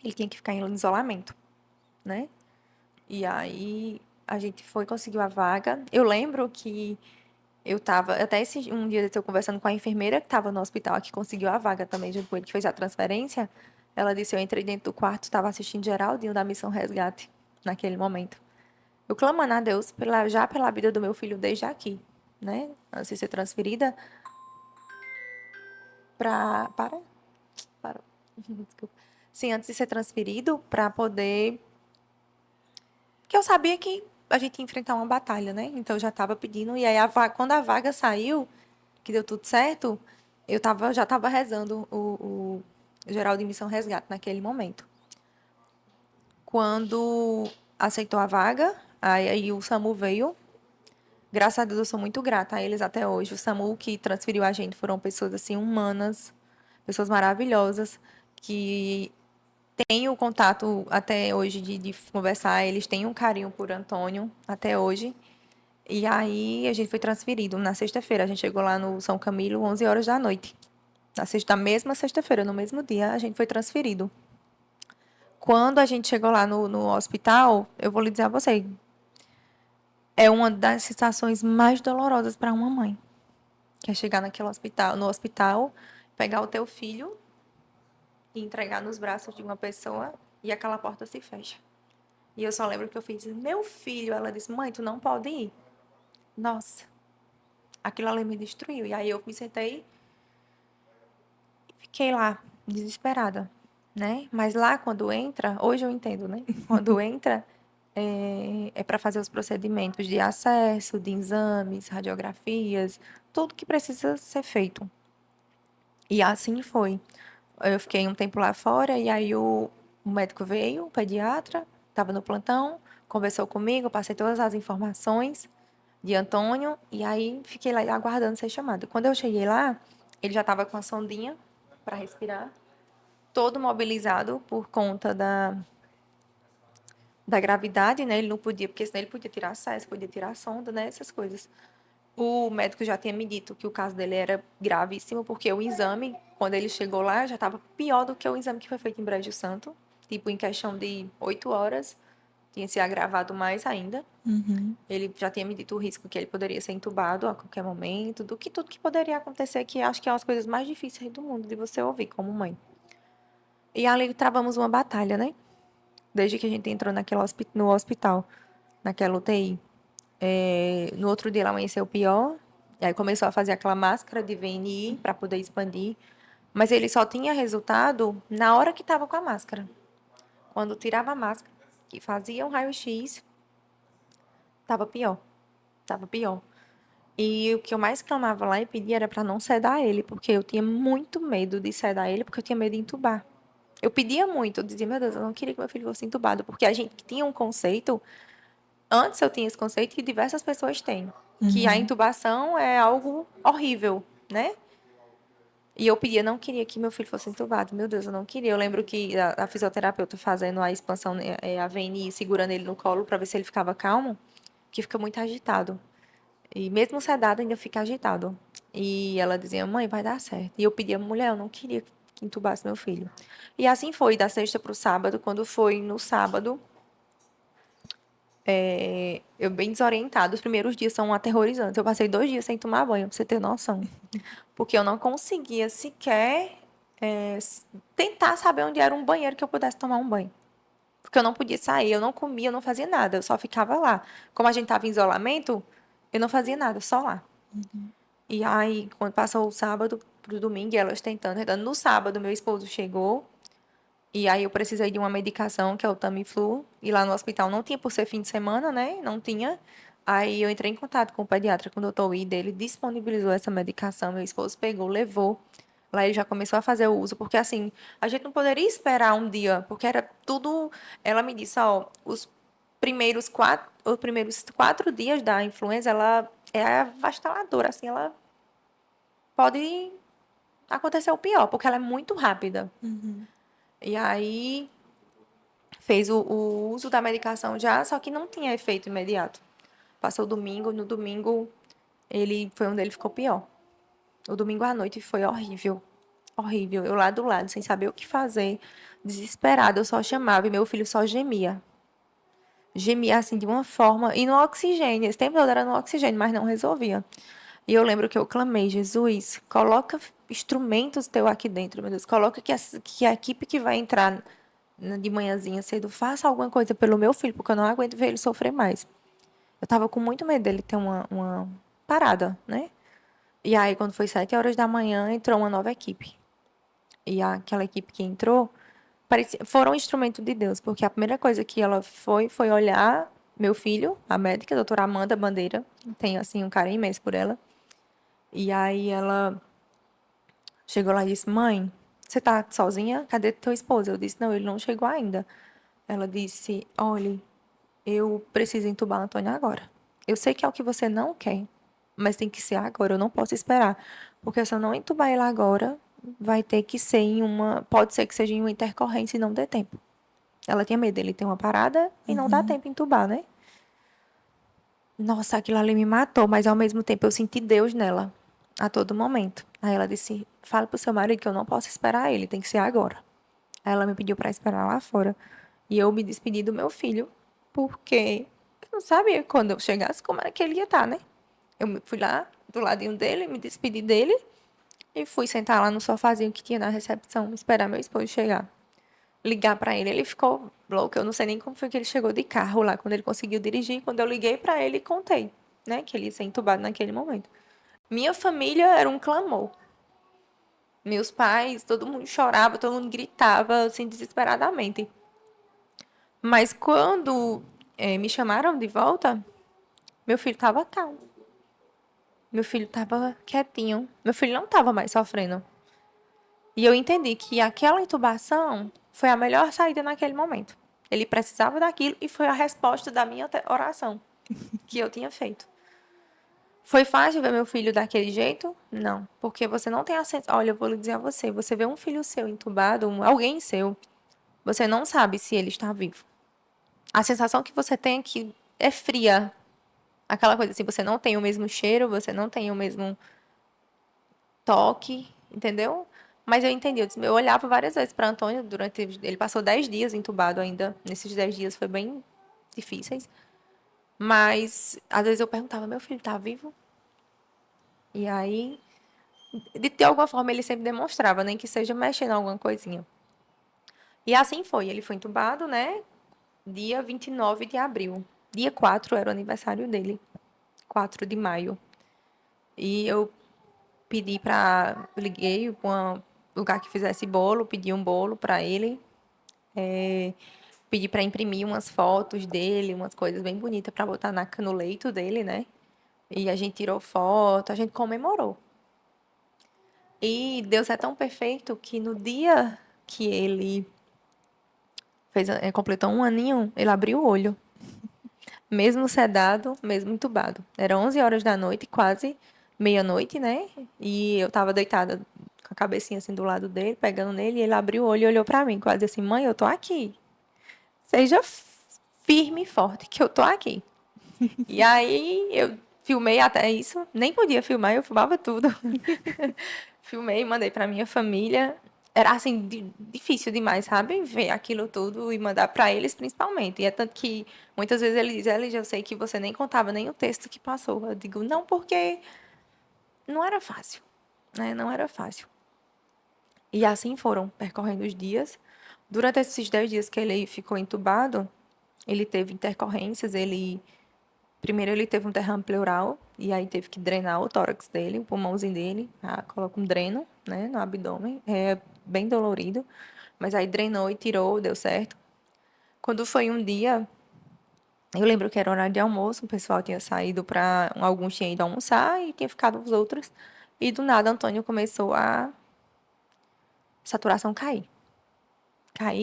ele tinha que ficar em isolamento, né? E aí a gente foi, conseguiu a vaga. Eu lembro que eu tava, até um dia eu conversando com a enfermeira que estava no hospital, que conseguiu a vaga também, junto com ele, que fez a transferência. Ela disse, eu entrei dentro do quarto, estava assistindo Geraldinho da Missão Resgate, naquele momento. Eu clamando a Deus já pela vida do meu filho desde aqui, né? Antes de ser transferida para, desculpa. Sim, antes de ser transferido, para poder. Porque eu sabia que a gente ia enfrentar uma batalha, né? Então eu já estava pedindo. E aí, quando a vaga saiu, que deu tudo certo, já estava rezando o Geraldo de Missão Resgate naquele momento. Quando aceitou a vaga, aí o SAMU veio. Graças a Deus, eu sou muito grata a eles até hoje. O SAMU que transferiu a gente foram pessoas assim humanas, pessoas maravilhosas, que têm o contato até hoje de conversar. Eles têm um carinho por Antônio até hoje. E aí a gente foi transferido na sexta-feira. A gente chegou lá no São Camilo 11 horas da noite. Na mesma sexta-feira, no mesmo dia, a gente foi transferido. Quando a gente chegou lá no hospital, eu vou lhe dizer a você, é uma das situações mais dolorosas para uma mãe. Que é chegar no hospital, pegar o teu filho e entregar nos braços de uma pessoa e aquela porta se fecha. E eu só lembro que eu fiz, meu filho, ela disse, mãe, tu não pode ir. Nossa, aquilo ali me destruiu. E aí eu me sentei e fiquei lá, desesperada, né? Mas lá quando entra, hoje eu entendo, né? Quando entra, é para fazer os procedimentos de acesso, de exames, radiografias, tudo que precisa ser feito. E assim foi. Eu fiquei um tempo lá fora e aí o médico veio, o pediatra, estava no plantão, conversou comigo, passei todas as informações de Antônio e aí fiquei lá aguardando ser chamado. Quando eu cheguei lá, ele já estava com a sondinha para respirar, todo mobilizado por conta da gravidade, né? Ele não podia, porque senão ele podia tirar acesso, podia tirar a sonda, né? Essas coisas. O médico já tinha me dito que o caso dele era gravíssimo, porque o exame, quando ele chegou lá, já estava pior do que o exame que foi feito em Brejo Santo. Tipo, em questão de 8 horas, tinha se agravado mais ainda. Ele já tinha me dito o risco que ele poderia ser entubado a qualquer momento, do que tudo que poderia acontecer, que acho que é uma das coisas mais difíceis do mundo de você ouvir como mãe. E ali travamos uma batalha, né? Desde que a gente entrou no hospital, naquela UTI. No outro dia ela amanheceu pior, e aí começou a fazer aquela máscara de VNI para poder expandir, mas ele só tinha resultado na hora que estava com a máscara. Quando tirava a máscara, que fazia um raio-x, estava pior, estava pior. E o que eu mais clamava lá e pedia era para não sedar ele, porque eu tinha muito medo de sedar ele, porque eu tinha medo de entubar. Eu pedia muito, eu dizia, meu Deus, eu não queria que meu filho fosse entubado, porque a gente tinha um conceito. Antes eu tinha esse conceito que diversas pessoas têm, que a intubação é algo horrível, né? E eu pedia, não queria que meu filho fosse entubado. Meu Deus, eu não queria. Eu lembro que a fisioterapeuta fazendo a expansão, a VNI, segurando ele no colo para ver se ele ficava calmo, que fica muito agitado. E mesmo sedado ainda fica agitado. E ela dizia, mãe, vai dar certo. E eu pedia, mulher, eu não queria que entubasse meu filho. E assim foi, da sexta para o sábado. Quando foi no sábado, eu bem desorientada. Os primeiros dias são aterrorizantes. Eu passei 2 dias sem tomar banho, pra você ter noção. Porque eu não conseguia sequer tentar saber onde era um banheiro que eu pudesse tomar um banho. Porque eu não podia sair, eu não comia, eu não fazia nada. Eu só ficava lá. Como a gente estava em isolamento, eu não fazia nada, só lá. E aí, quando passou o sábado pro domingo, elas tentando. No sábado, meu esposo chegou. E aí eu precisei de uma medicação, que é o Tamiflu, e lá no hospital não tinha por ser fim de semana, né? Não tinha. Aí eu entrei em contato com o pediatra, com o doutor Ida, ele disponibilizou essa medicação, meu esposo pegou, levou. Lá ele já começou a fazer o uso, porque assim, a gente não poderia esperar um dia, porque era tudo. Ela me disse, ó, os primeiros 4 dias da influenza, ela é avassaladora, assim, ela pode aconteceu o pior, porque ela é muito rápida. Uhum. E aí fez o uso da medicação já, só que não tinha efeito imediato. Passou o domingo, no domingo ele foi onde ele ficou pior. O domingo à noite foi horrível. Horrível. Eu lá do lado, sem saber o que fazer, desesperada, eu só chamava e meu filho só gemia. Gemia assim de uma forma. E no oxigênio, esse tempo todo era no oxigênio, mas não resolvia. E eu lembro que eu clamei, Jesus, coloca instrumentos teu aqui dentro, meu Deus. Coloca que a equipe que vai entrar de manhãzinha cedo faça alguma coisa pelo meu filho, porque eu não aguento ver ele sofrer mais. Eu tava com muito medo dele ter uma parada, né? E aí, quando foi 7 horas da manhã, entrou uma nova equipe. E aquela equipe que entrou, foram um instrumento de Deus, porque a primeira coisa que ela foi olhar meu filho, a médica, a doutora Amanda Bandeira, tenho, assim, um carinho imenso por ela. E aí ela chegou lá e disse, mãe, você tá sozinha? Cadê teu esposo? Eu disse, não, ele não chegou ainda. Ela disse, olhe, eu preciso entubar Antônio agora. Eu sei que é o que você não quer, mas tem que ser agora, eu não posso esperar. Porque se eu não entubar ele agora, vai ter que ser pode ser que seja em uma intercorrência e não dê tempo. Ela tinha medo dele ter uma parada e não dá Uhum. tempo em entubar, né? Nossa, aquilo ali me matou, mas ao mesmo tempo eu senti Deus nela, a todo momento. Aí ela disse, fale pro seu marido que eu não posso esperar ele, tem que ser agora. Aí ela me pediu para esperar lá fora. E eu me despedi do meu filho, porque eu não sabia quando eu chegasse como era que ele ia estar, né? Eu fui lá do ladinho dele, me despedi dele e fui sentar lá no sofazinho que tinha na recepção, esperar meu esposo chegar. Ligar para ele, ele ficou louco. Eu não sei nem como foi que ele chegou de carro lá, quando ele conseguiu dirigir. Quando eu liguei para ele, contei, né, que ele ia ser entubado naquele momento. Minha família era um clamor. Meus pais, todo mundo chorava, todo mundo gritava, assim, desesperadamente. Mas quando me chamaram de volta, meu filho estava calmo. Meu filho estava quietinho. Meu filho não estava mais sofrendo. E eu entendi que aquela intubação foi a melhor saída naquele momento. Ele precisava daquilo e foi a resposta da minha oração que eu tinha feito. Foi fácil ver meu filho daquele jeito? Não, porque você não tem acesso. Olha, eu vou lhe dizer a você, você vê um filho seu entubado, alguém seu, você não sabe se ele está vivo. A sensação que você tem é que é fria. Aquela coisa assim, você não tem o mesmo cheiro, você não tem o mesmo toque, entendeu? Mas eu entendi, eu olhava várias vezes para Antônio durante. Ele passou 10 dias entubado ainda. Nesses 10 dias foi bem difíceis. Mas às vezes eu perguntava, meu filho tá vivo? E aí, de alguma forma, ele sempre demonstrava, nem que seja mexendo em alguma coisinha. E assim foi, ele foi entubado, né? Dia 29 de abril. Dia 4 era o aniversário dele, 4 de maio. E eu pedi para. Liguei para um lugar que fizesse bolo, pedi um bolo para ele. Pedi para imprimir umas fotos dele, umas coisas bem bonitas para botar no leito dele, né? E a gente tirou foto, a gente comemorou. E Deus é tão perfeito que no dia que ele completou um aninho, ele abriu o olho. Mesmo sedado, mesmo entubado. Era 11 horas da noite, quase meia-noite, né? E eu tava deitada com a cabecinha assim do lado dele, pegando nele, e ele abriu o olho e olhou pra mim, quase assim, mãe, eu tô aqui. Seja firme e forte que eu tô aqui. E aí eu filmei até isso, nem podia filmar, eu filmava tudo. Filmei, mandei pra minha família. Era assim difícil demais, sabe? Ver aquilo tudo e mandar pra eles principalmente. E é tanto que muitas vezes eles dizem, Elis, eu sei que você nem contava nem o texto que passou. Eu digo, não, porque não era fácil, né? Não era fácil. E assim foram percorrendo os dias. Durante esses 10 dias que ele ficou entubado, ele teve intercorrências, primeiro ele teve um derrame pleural, e aí teve que drenar o tórax dele, o pulmãozinho dele, coloca um dreno, né, no abdômen, é bem dolorido, mas aí drenou e tirou, deu certo. Quando foi um dia, eu lembro que era horário de almoço, o pessoal tinha saído para, alguns tinham ido almoçar e tinha ficado os outros, e do nada Antônio começou a saturação cair.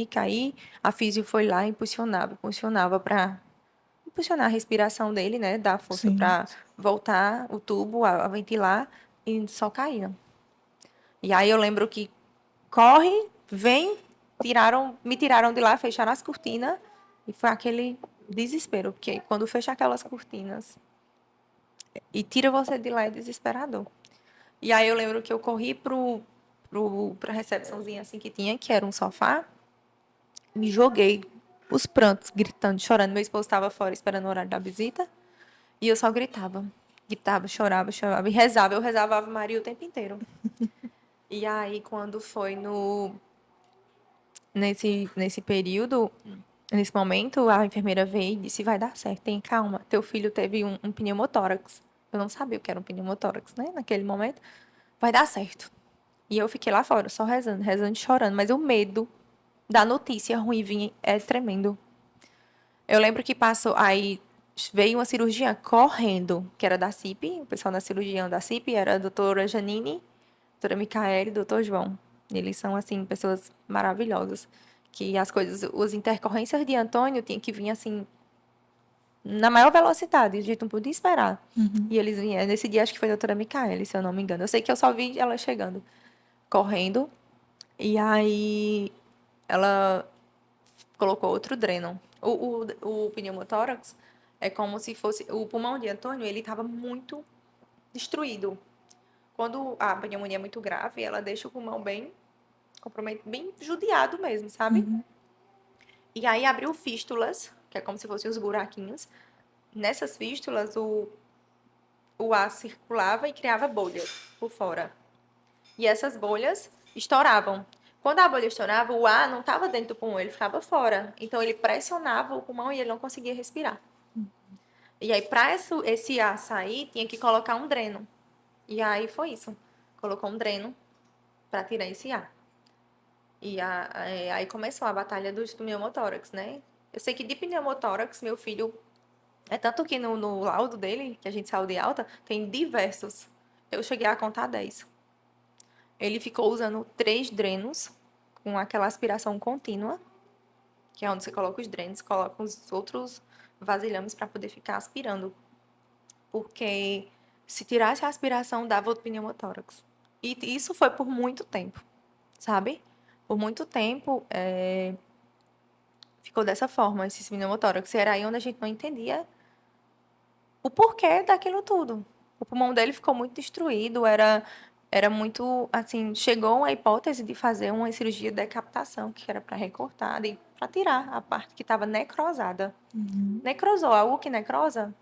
Cair, a físio foi lá e impulsionava para impulsionar a respiração dele, né? Dar força Sim. para voltar o tubo a ventilar e só caía. E aí eu lembro que corre, vem, me tiraram de lá, fecharam as cortinas e foi aquele desespero, porque quando fecha aquelas cortinas e tira você de lá é desesperador. E aí eu lembro que eu corri pra recepçãozinha assim que tinha, que era um sofá, me joguei os prantos, gritando, chorando. Meu esposo estava fora esperando o horário da visita e eu só gritava. Gritava, chorava, chorava e rezava. Eu rezava Ave Maria o tempo inteiro. E aí, quando foi nesse período, nesse momento, a enfermeira veio e disse: vai dar certo, tem calma. Teu filho teve um pneumotórax. Eu não sabia o que era um pneumotórax, né? Naquele momento. Vai dar certo. E eu fiquei lá fora, só rezando, rezando e chorando. Mas o medo da notícia ruim vinha é tremendo. Eu lembro que passou, aí veio uma cirurgia correndo, que era da CIP, o pessoal da cirurgião da CIP era a doutora Janine, doutora Micaele e doutor João. Eles são, assim, pessoas maravilhosas. Que as coisas, as intercorrências de Antônio tinham que vir, assim, na maior velocidade, a gente não podia esperar. E eles vieram, nesse dia acho que foi a doutora Micaele, se eu não me engano. Eu sei que eu só vi ela chegando, correndo, e aí ela colocou outro dreno. O pneumotórax é como se fosse... O pulmão de Antônio, ele estava muito destruído. Quando a pneumonia é muito grave, ela deixa o pulmão bem comprometido, bem judiado mesmo, sabe? E aí abriu fístulas, que é como se fossem os buraquinhos. Nessas fístulas, o ar circulava e criava bolhas por fora. E essas bolhas estouravam. Quando a bolha estourava, o ar não estava dentro do pulmão, ele ficava fora. Então, ele pressionava o pulmão e ele não conseguia respirar. E aí, para esse ar sair, tinha que colocar um dreno. E aí foi isso. Colocou um dreno para tirar esse ar. E aí começou a batalha dos pneumotórax, né? Eu sei que de pneumotórax, meu filho... É tanto que no laudo dele, que a gente saiu de alta, tem diversos. Eu cheguei a contar 10. Ele ficou usando 3 drenos, com aquela aspiração contínua, que é onde você coloca os drenos, coloca os outros vasilhames para poder ficar aspirando. Porque se tirasse a aspiração, dava outro pneumotórax. E isso foi por muito tempo, sabe? Por muito tempo, ficou dessa forma, esse pneumotórax. E era aí onde a gente não entendia o porquê daquilo tudo. O pulmão dele ficou muito destruído, era muito, assim, chegou a hipótese de fazer uma cirurgia de decapitação, que era para recortar e para tirar a parte que estava necrosada. Necrosou, algo que necrosa,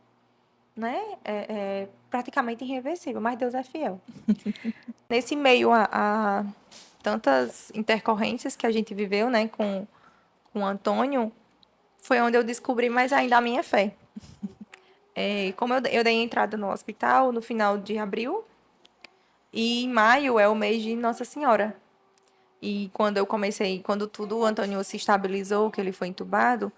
né, é praticamente irreversível, mas Deus é fiel. Nesse meio a tantas intercorrências que a gente viveu, né, com o Antônio, foi onde eu descobri mais ainda a minha fé. Como eu dei entrada no hospital no final de abril, e em maio é o mês de Nossa Senhora. E quando tudo o Antônio se estabilizou, que ele foi entubado,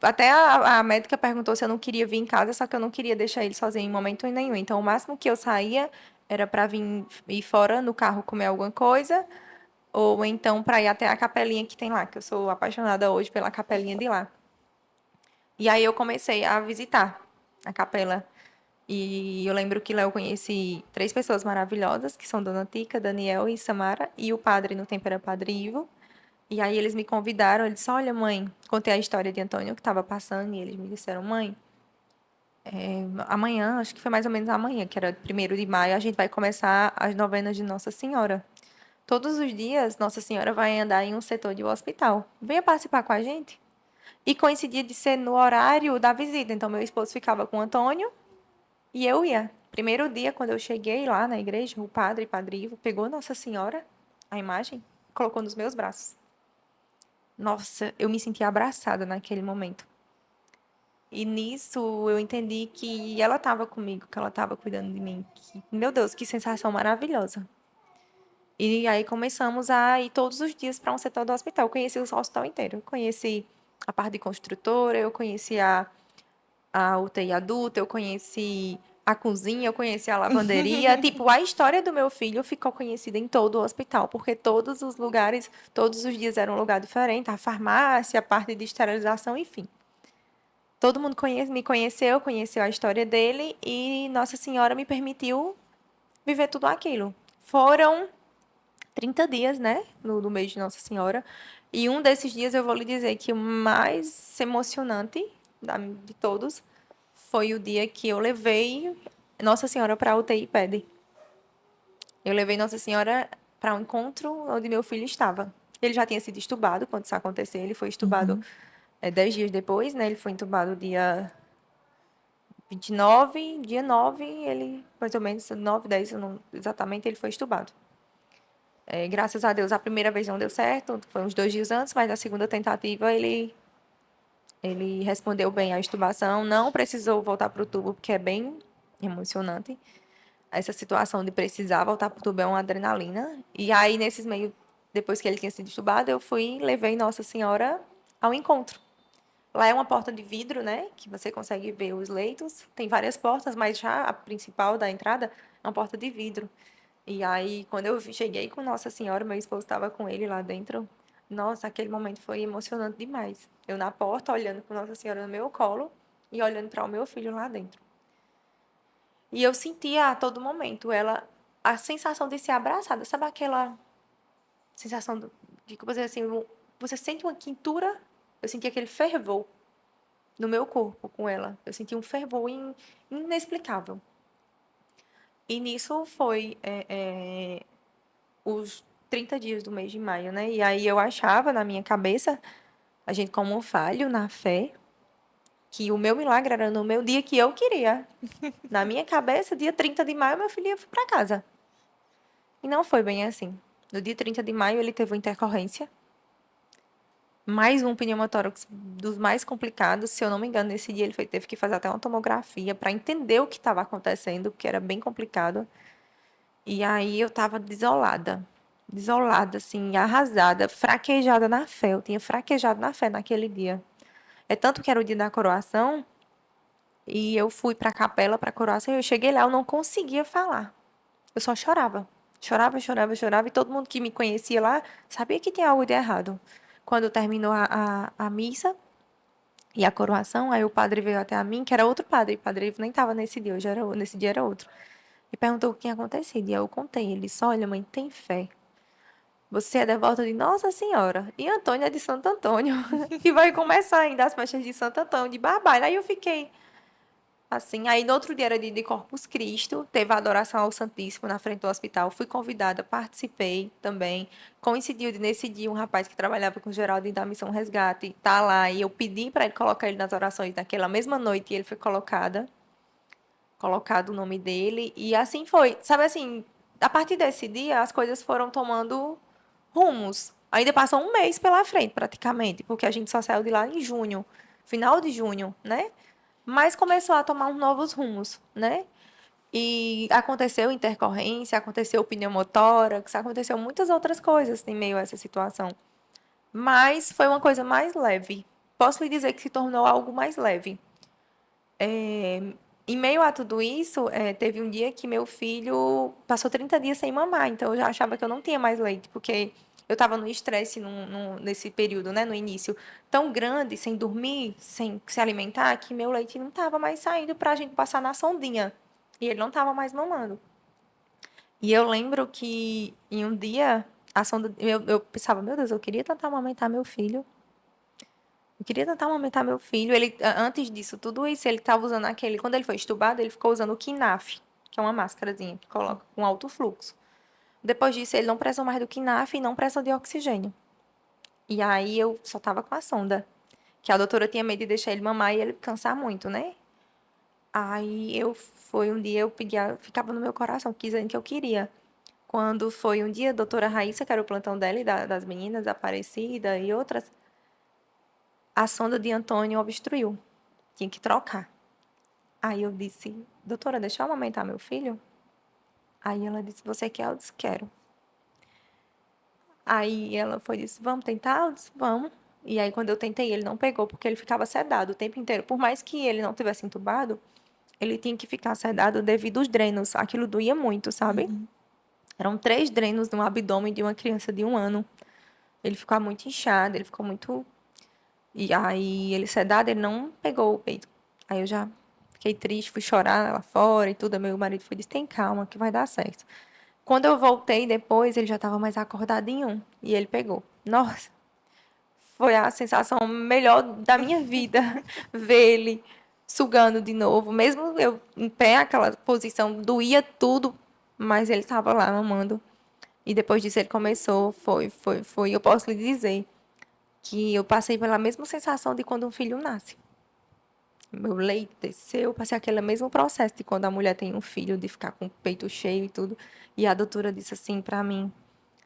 até a médica perguntou se eu não queria vir em casa, só que eu não queria deixar ele sozinho em momento nenhum. Então, o máximo que eu saía era para vir ir fora no carro comer alguma coisa, ou então para ir até a capelinha que tem lá, que eu sou apaixonada hoje pela capelinha de lá. E aí eu comecei a visitar a capela. E eu lembro que lá eu conheci 3 pessoas maravilhosas, que são Dona Tica, Daniel e Samara, e o padre no tempo era Padre Ivo. E aí eles me convidaram, eles disseram, olha mãe, contei a história de Antônio que estava passando, e eles me disseram, mãe, amanhã, acho que foi mais ou menos amanhã, que era 1º de maio, a gente vai começar as novenas de Nossa Senhora. Todos os dias, Nossa Senhora vai andar em um setor de um hospital. Venha participar com a gente. E coincidia de ser no horário da visita, então meu esposo ficava com o Antônio, e eu ia. Primeiro dia, quando eu cheguei lá na igreja, o Padre Ivo, pegou Nossa Senhora, a imagem, colocou nos meus braços. Nossa, eu me senti abraçada naquele momento. E nisso eu entendi que ela estava comigo, que ela estava cuidando de mim. Meu Deus, que sensação maravilhosa. E aí começamos a ir todos os dias para um setor do hospital. Eu conheci o hospital inteiro. Eu conheci a parte de construtora, eu conheci a UTI adulta, eu conheci a cozinha, eu conheci a lavanderia. Tipo, a história do meu filho ficou conhecida em todo o hospital, porque todos os lugares, todos os dias era um lugar diferente, a farmácia, a parte de esterilização, enfim. Todo mundo me conheceu a história dele e Nossa Senhora me permitiu viver tudo aquilo. Foram 30 dias, né? No mês de Nossa Senhora. E um desses dias eu vou lhe dizer que o mais emocionante de todos foi o dia que eu levei Nossa Senhora para a UTI PED. Eu levei Nossa Senhora para um encontro onde meu filho estava. Ele já tinha sido estubado quando isso aconteceu. Ele foi estubado Uhum. 10 dias depois, né? Ele foi entubado dia 29, dia 9, ele, mais ou menos, 9, 10, eu não, exatamente, ele foi estubado. Graças a Deus, a primeira vez não deu certo, foi uns 2 dias antes, mas na segunda tentativa ele respondeu bem à intubação, não precisou voltar para o tubo, porque é bem emocionante. Essa situação de precisar voltar para o tubo é uma adrenalina. E aí, nesses meios, depois que ele tinha sido estubado, eu fui e levei Nossa Senhora ao encontro. Lá é uma porta de vidro, né? Que você consegue ver os leitos. Tem várias portas, mas já a principal da entrada é uma porta de vidro. E aí, quando eu cheguei com Nossa Senhora, meu esposo estava com ele lá dentro. Nossa, aquele momento foi emocionante demais. Eu na porta, olhando com Nossa Senhora no meu colo e olhando para o meu filho lá dentro. E eu sentia a todo momento a sensação de ser abraçada. Sabe aquela sensação de que você assim, você sente uma quentura? Eu senti aquele fervor no meu corpo com ela. Eu senti um fervor inexplicável. E nisso foi os 30 dias do mês de maio, né? E aí eu achava na minha cabeça, a gente como um falho na fé, que o meu milagre era no meu dia que eu queria. Na minha cabeça, dia 30 de maio, meu filho ia para casa. E não foi bem assim. No dia 30 de maio, ele teve uma intercorrência. Mais um pneumotórax dos mais complicados. Se eu não me engano, nesse dia ele teve que fazer até uma tomografia para entender o que estava acontecendo, porque era bem complicado. E aí eu estava desolada. Desolada, assim, arrasada, fraquejada na fé. Eu tinha fraquejado na fé naquele dia. É tanto que era o dia da coroação, e eu fui para a capela para a coroação, e eu cheguei lá, eu não conseguia falar. Eu só chorava. Chorava, chorava, chorava, e todo mundo que me conhecia lá sabia que tinha algo de errado. Quando terminou a missa e a coroação, aí o padre veio até a mim, que era outro padre. O padre Ivo nem estava nesse dia, hoje era, nesse dia era outro. E perguntou o que tinha acontecido. E eu contei. Ele disse: Olha, mãe, tem fé. Você é devota de Nossa Senhora. E Antônio é de Santo Antônio. E vai começar ainda as festas de Santo Antônio, de Barbalho. Aí eu fiquei assim. Aí no outro dia era dia de Corpus Christi. Teve a adoração ao Santíssimo na frente do hospital. Fui convidada, participei também. Coincidiu de nesse dia um rapaz que trabalhava com o Geraldo da Missão Resgate tá lá. E eu pedi para ele colocar ele nas orações naquela mesma noite. E ele foi colocado o nome dele. E assim foi. Sabe assim, a partir desse dia, as coisas foram tomando rumos. Ainda passou um mês pela frente, praticamente, porque a gente só saiu de lá em junho, final de junho, né? Mas começou a tomar uns novos rumos, né? E aconteceu intercorrência, aconteceu pneumotórax, aconteceu muitas outras coisas em meio a essa situação. Mas foi uma coisa mais leve. Posso lhe dizer que se tornou algo mais leve. Em meio a tudo isso, teve um dia que meu filho passou 30 dias sem mamar, então eu já achava que eu não tinha mais leite, porque eu estava no estresse nesse período, né, no início, tão grande, sem dormir, sem se alimentar, que meu leite não estava mais saindo para a gente passar na sondinha. E ele não estava mais mamando. E eu lembro que em um dia, a sonda, eu pensava, meu Deus, eu queria tentar amamentar meu filho. Eu queria tentar amamentar meu filho. Ele, antes disso, tudo isso, ele estava usando aquele. Quando ele foi estubado, ele ficou usando o KNAF, que é uma máscarazinha que coloca com alto fluxo. Depois disso, ele não pressou mais do KNAF e não pressou de oxigênio. E aí eu só tava com a sonda, que a doutora tinha medo de deixar ele mamar e ele cansar muito, né? Aí foi um dia, eu pedi, ficava no meu coração, dizendo que eu queria. Quando foi um dia, a doutora Raíssa, que era o plantão dela e das meninas, Aparecida e outras, a sonda de Antônio obstruiu. Tinha que trocar. Aí eu disse, doutora, deixa eu amamentar meu filho? Aí ela disse, você quer? Eu disse, quero. Aí ela foi e disse, vamos tentar? Eu disse, vamos. E aí quando eu tentei, ele não pegou, porque ele ficava sedado o tempo inteiro. Por mais que ele não tivesse entubado, ele tinha que ficar sedado devido aos drenos. Aquilo doía muito, sabe? Uhum. Eram 3 drenos no abdômen de uma criança de 1 ano. Ele ficou muito inchado, ele ficou muito... E aí ele sedado, ele não pegou o peito. Aí eu já fiquei triste, fui chorar lá fora e tudo. Meu marido foi e disse, tem calma, que vai dar certo. Quando eu voltei depois, ele já estava mais acordadinho e ele pegou. Nossa, foi a sensação melhor da minha vida ver ele sugando de novo. Mesmo eu em pé, aquela posição, doía tudo, mas ele estava lá mamando. E depois disso ele começou, foi. Eu posso lhe dizer que eu passei pela mesma sensação de quando um filho nasce. Meu leite desceu, eu passei aquele mesmo processo de quando a mulher tem um filho, de ficar com o peito cheio e tudo. E a doutora disse assim pra mim: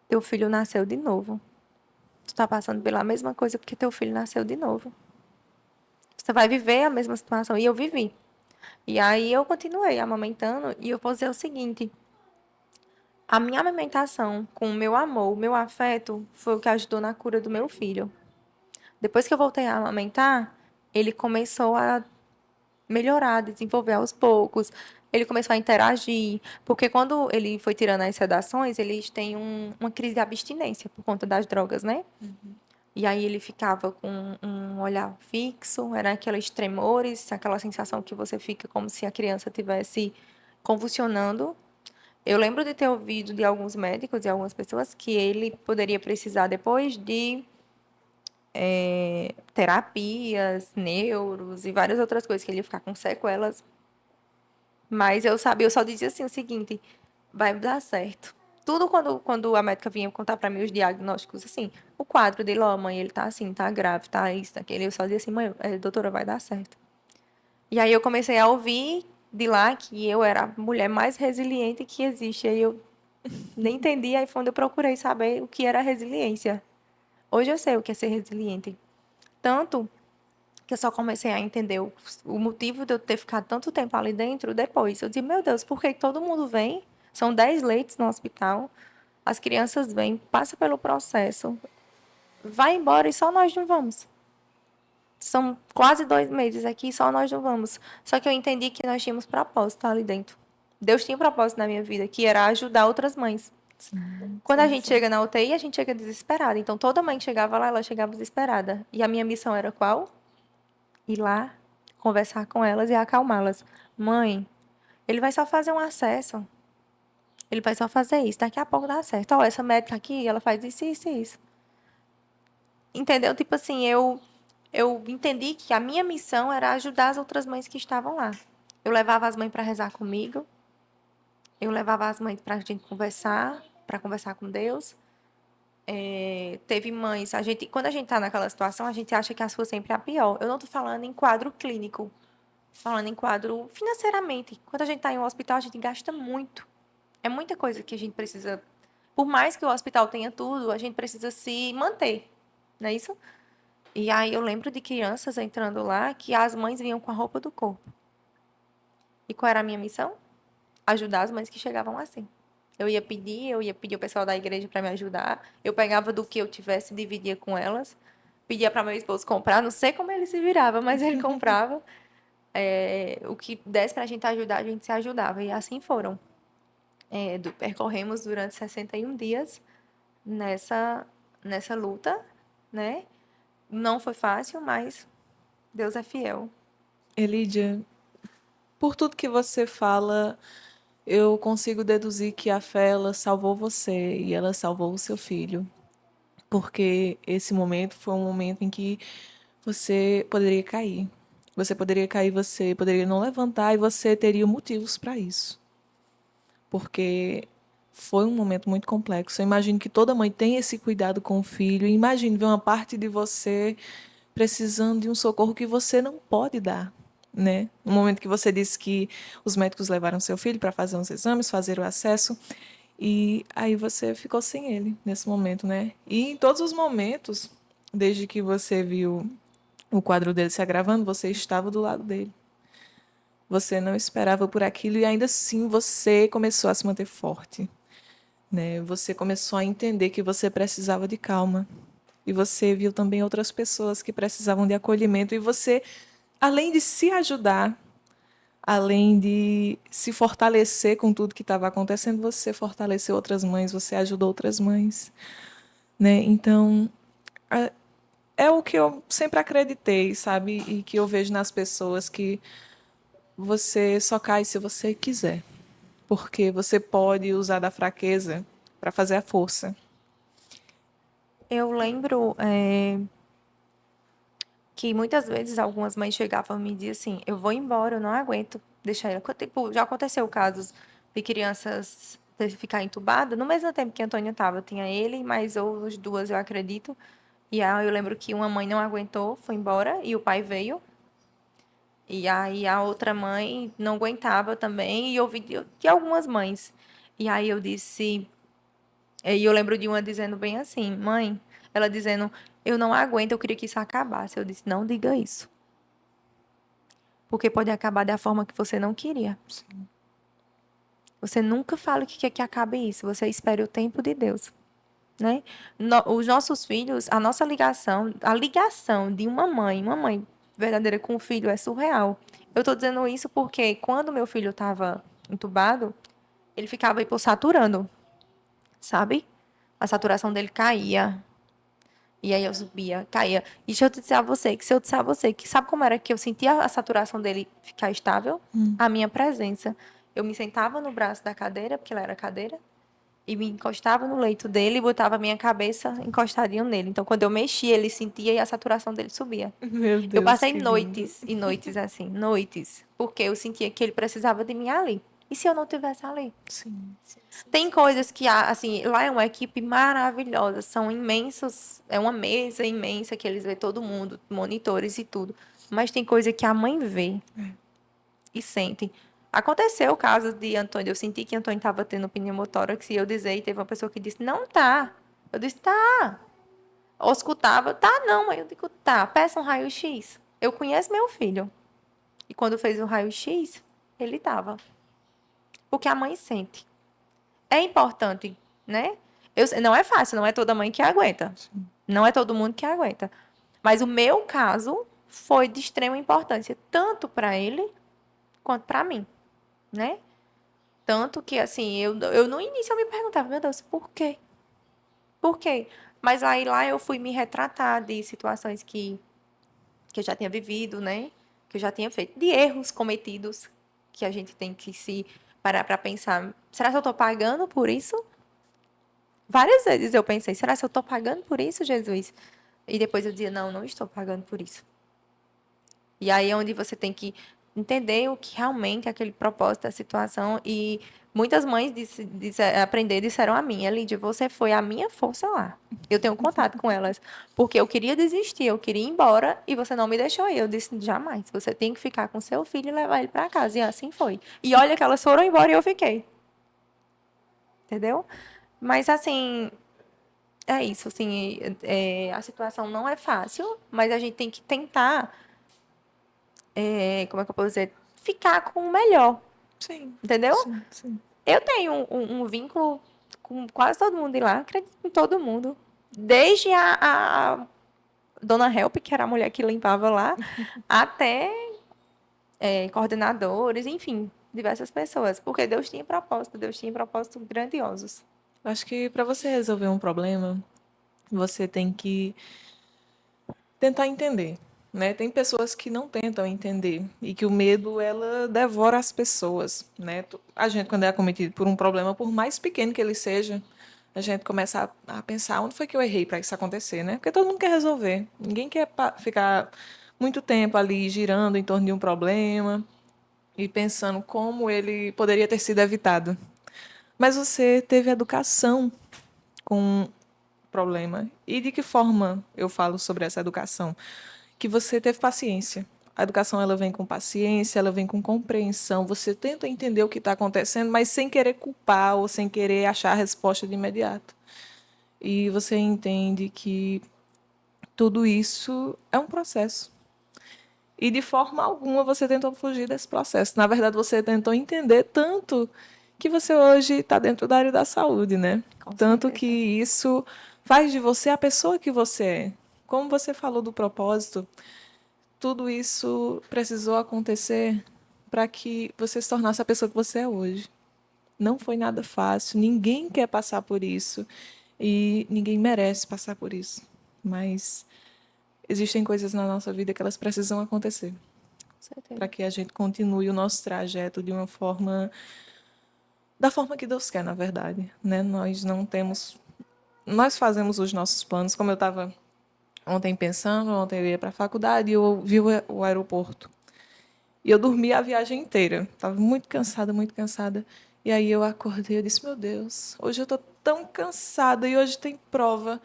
teu filho nasceu de novo. Tu tá passando pela mesma coisa porque teu filho nasceu de novo. Você vai viver a mesma situação. E eu vivi. E aí eu continuei amamentando e eu vou dizer o seguinte: a minha amamentação com o meu amor, o meu afeto, foi o que ajudou na cura do meu filho. Depois que eu voltei a amamentar, ele começou a melhorar, desenvolver aos poucos. Ele começou a interagir, porque quando ele foi tirando as sedações, eles têm uma crise de abstinência por conta das drogas, né? E aí ele ficava com um olhar fixo, era aqueles tremores, aquela sensação que você fica como se a criança estivesse convulsionando. Eu lembro de ter ouvido de alguns médicos e algumas pessoas que ele poderia precisar depois de terapias, neuros e várias outras coisas, que ele ia ficar com sequelas. Mas eu sabia, eu só dizia assim o seguinte: vai dar certo. Tudo quando a médica vinha contar para mim os diagnósticos, assim, o quadro dele, ó, mãe, ele tá assim, tá grave, tá isso, tá aquele. Eu só dizia assim, mãe, doutora, vai dar certo. E aí eu comecei a ouvir de lá que eu era a mulher mais resiliente que existe. Aí eu nem entendi, aí foi onde eu procurei saber o que era resiliência. Hoje eu sei o que é ser resiliente. Tanto que eu só comecei a entender o motivo de eu ter ficado tanto tempo ali dentro depois. Eu disse, meu Deus, por que todo mundo vem? São 10 leitos no hospital, as crianças vêm, passa pelo processo, vai embora e só nós não vamos. São quase 2 meses aqui, só nós não vamos. Só que eu entendi que nós tínhamos propósito ali dentro. Deus tinha um propósito na minha vida, que era ajudar outras mães. Sim, Quando a sim, gente sim. chega na UTI, a gente chega desesperada. Então, toda mãe que chegava lá, ela chegava desesperada. E a minha missão era qual? Ir lá, conversar com elas e acalmá-las. Mãe, ele vai só fazer um acesso. Ele vai só fazer isso. Daqui a pouco dá certo. Ó, essa médica aqui, ela faz isso, isso e isso. Entendeu? Tipo assim, eu entendi que a minha missão era ajudar as outras mães que estavam lá. Eu levava as mães para rezar comigo. Eu levava as mães para a gente conversar, para conversar com Deus. Teve mães, quando a gente está naquela situação, a gente acha que a sua sempre é a pior. Eu não estou falando em quadro clínico, falando em quadro financeiramente. Quando a gente está em um hospital, a gente gasta muito. É muita coisa que a gente precisa. Por mais que o hospital tenha tudo, a gente precisa se manter, não é isso? E aí eu lembro de crianças entrando lá que as mães vinham com a roupa do corpo. E qual era a minha missão? Ajudar as mães que chegavam assim. Eu ia pedir o pessoal da igreja para me ajudar. Eu pegava do que eu tivesse e dividia com elas. Pedia para meu esposo comprar, não sei como ele se virava, mas ele comprava. O que desse para a gente ajudar, a gente se ajudava. E assim foram. Percorremos durante 61 dias nessa luta, né? Não foi fácil, mas Deus é fiel. Elídia, por tudo que você fala, eu consigo deduzir que a fé ela salvou você e ela salvou o seu filho, porque esse momento foi um momento em que você poderia cair. Você poderia cair, você poderia não levantar e você teria motivos para isso. Porque foi um momento muito complexo. Eu imagino que toda mãe tem esse cuidado com o filho. E imagine ver uma parte de você precisando de um socorro que você não pode dar, né? No momento que você disse que os médicos levaram seu filho para fazer uns exames, fazer o acesso, e aí você ficou sem ele nesse momento, né? E em todos os momentos, desde que você viu o quadro dele se agravando, você estava do lado dele. Você não esperava por aquilo e ainda assim você começou a se manter forte, né? Você começou a entender que você precisava de calma. E você viu também outras pessoas que precisavam de acolhimento e você, além de se ajudar, além de se fortalecer com tudo que estava acontecendo, você fortaleceu outras mães, você ajudou outras mães, né? Então, é o que eu sempre acreditei, sabe? E que eu vejo nas pessoas que você só cai se você quiser. porque você pode usar da fraqueza para fazer a força. Eu lembro que muitas vezes algumas mães chegavam e me diziam assim, eu vou embora, eu não aguento deixar ela. Tipo, já aconteceu casos de crianças ficar entubada, no mesmo tempo que a Antônia estava, tinha ele, mais outras duas, eu acredito. E aí eu lembro que uma mãe não aguentou, foi embora, e o pai veio. E aí a outra mãe não aguentava também, e eu ouvi de algumas mães. E aí eu disse, e eu lembro de uma dizendo bem assim, mãe, ela dizendo, eu não aguento, eu queria que isso acabasse. Eu disse, não diga isso. Porque pode acabar da forma que você não queria. Você nunca fala que quer que acabe isso. Você espere o tempo de Deus, né? Os nossos filhos, a nossa ligação, a ligação de uma mãe verdadeira com o filho é surreal. Eu estou dizendo isso porque quando meu filho estava entubado, ele ficava hipossaturando, sabe? A saturação dele caía. E aí eu subia, caía. E deixa eu te dizer a você, que se eu disser a você, que sabe como era que eu sentia a saturação dele ficar estável? A minha presença. Eu me sentava no braço da cadeira, porque ela era cadeira, e me encostava no leito dele e botava a minha cabeça encostadinha nele. Então, quando eu mexia, ele sentia e a saturação dele subia. Meu Eu Deus, passei que lindo. noites e noites assim, noites, porque eu sentia que ele precisava de mim ali. E se eu não tivesse ali? Sim, sim, sim, Tem sim. coisas que, assim, lá é uma equipe maravilhosa, são imensos, é uma mesa imensa que eles vê todo mundo, monitores e tudo. Mas tem coisa que a mãe vê e sente. Aconteceu o caso de Antônio, eu senti que Antônio estava tendo pneumotórax e eu dizia, e teve uma pessoa que disse, não tá. Eu disse, tá. Ou escutava, tá não, mãe. Eu digo, tá, peça um raio-x. Eu conheço meu filho. E quando fez o raio-x, ele tava. Porque a mãe sente. É importante, né? Não é fácil, não é toda mãe que aguenta. Não é todo mundo que aguenta. Mas o meu caso foi de extrema importância, tanto para ele quanto para mim, né? Tanto que, assim, eu no início eu me perguntava, meu Deus, por quê? Por quê? Mas aí lá eu fui me retratar de situações que eu já tinha vivido, né? Que eu já tinha feito, de erros cometidos, que a gente tem que se parar para pensar, será que eu estou pagando por isso? Várias vezes eu pensei, será que eu estou pagando por isso, Jesus? E depois eu dizia, não, não estou pagando por isso. E aí é onde você tem que entender o que realmente é aquele propósito da situação. E muitas mães disseram a mim, Lídia, você foi a minha força lá. Eu tenho contato com elas. Porque eu queria desistir, eu queria ir embora e você não me deixou ir. Eu disse, jamais. Você tem que ficar com seu filho e levar ele para casa. E assim foi. E olha que elas foram embora e eu fiquei. Entendeu? Mas assim, é isso, assim, a situação não é fácil, mas a gente tem que tentar, como é que eu posso dizer, ficar com o melhor, Sim, entendeu? sim, sim. Eu tenho um vínculo com quase todo mundo de lá, acredito em todo mundo. Desde a Dona Help, que era a mulher que limpava lá, até coordenadores, enfim, diversas pessoas. Porque Deus tinha propósitos grandiosos. Acho que para você resolver um problema, você tem que tentar entender, né? Tem pessoas que não tentam entender e que o medo ela devora as pessoas, né? A gente quando é acometido por um problema, por mais pequeno que ele seja, a gente começa a pensar onde foi que eu errei para isso acontecer, né? Porque todo mundo quer resolver. Ninguém quer ficar muito tempo ali girando em torno de um problema e pensando como ele poderia ter sido evitado. Mas você teve educação com problema. E de que forma eu falo sobre essa educação? Que você teve paciência. A educação ela vem com paciência, ela vem com compreensão. Você tenta entender o que está acontecendo, mas sem querer culpar ou sem querer achar a resposta de imediato. E você entende que tudo isso é um processo. E de forma alguma você tentou fugir desse processo. Na verdade, você tentou entender tanto que você hoje está dentro da área da saúde, né? Com Tanto que certeza. isso faz de você a pessoa que você é. Como você falou do propósito, tudo isso precisou acontecer para que você se tornasse a pessoa que você é hoje. Não foi nada fácil, ninguém quer passar por isso e ninguém merece passar por isso. Mas existem coisas na nossa vida que elas precisam acontecer Com certeza. para que a gente continue o nosso trajeto de uma forma da forma que Deus quer, na verdade, né? Nós fazemos os nossos planos, como eu estava ontem pensando, ontem eu ia para a faculdade e eu vi o aeroporto. E eu dormi a viagem inteira. Estava muito cansada, muito cansada. E aí eu acordei e disse, meu Deus, hoje eu estou tão cansada e hoje tem prova.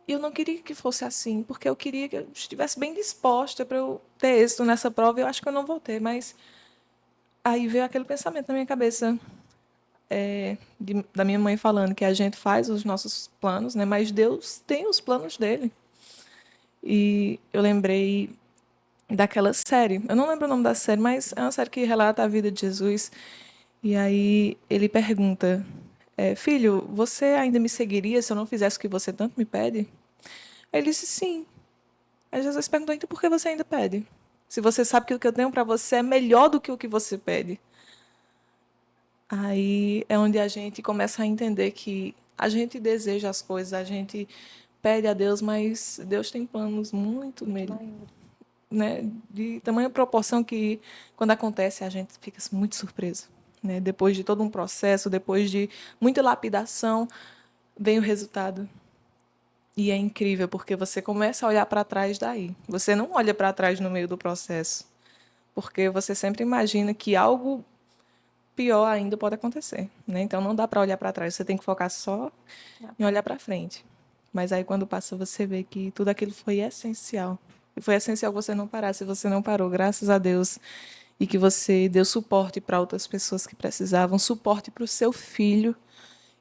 E eu não queria que fosse assim, porque eu queria que eu estivesse bem disposta para eu ter êxito nessa prova. Eu acho que eu não vou ter, mas aí veio aquele pensamento na minha cabeça, da minha mãe falando que a gente faz os nossos planos, né? Mas Deus tem os planos dele. E eu lembrei daquela série. Eu não lembro o nome da série, mas é uma série que relata a vida de Jesus. E aí ele pergunta: filho, você ainda me seguiria se eu não fizesse o que você tanto me pede? Aí ele disse: sim. Aí Jesus perguntou: então por que você ainda pede? Se você sabe que o que eu tenho para você é melhor do que o que você pede. Aí é onde a gente começa a entender que a gente deseja as coisas, a gente pede a Deus, mas Deus tem planos muito Muito melhores, maior. né, de tamanha proporção que, quando acontece, a gente fica muito surpreso. Né? Depois de todo um processo, depois de muita lapidação, vem o resultado. E é incrível, porque você começa a olhar para trás daí. Você não olha para trás no meio do processo, porque você sempre imagina que algo pior ainda pode acontecer. Né? Então não dá para olhar para trás, você tem que focar só Na em olhar frente. para frente. Mas aí, quando passa, você vê que tudo aquilo foi essencial. E foi essencial você não parar. Se você não parou, graças a Deus, e que você deu suporte para outras pessoas que precisavam, suporte para o seu filho,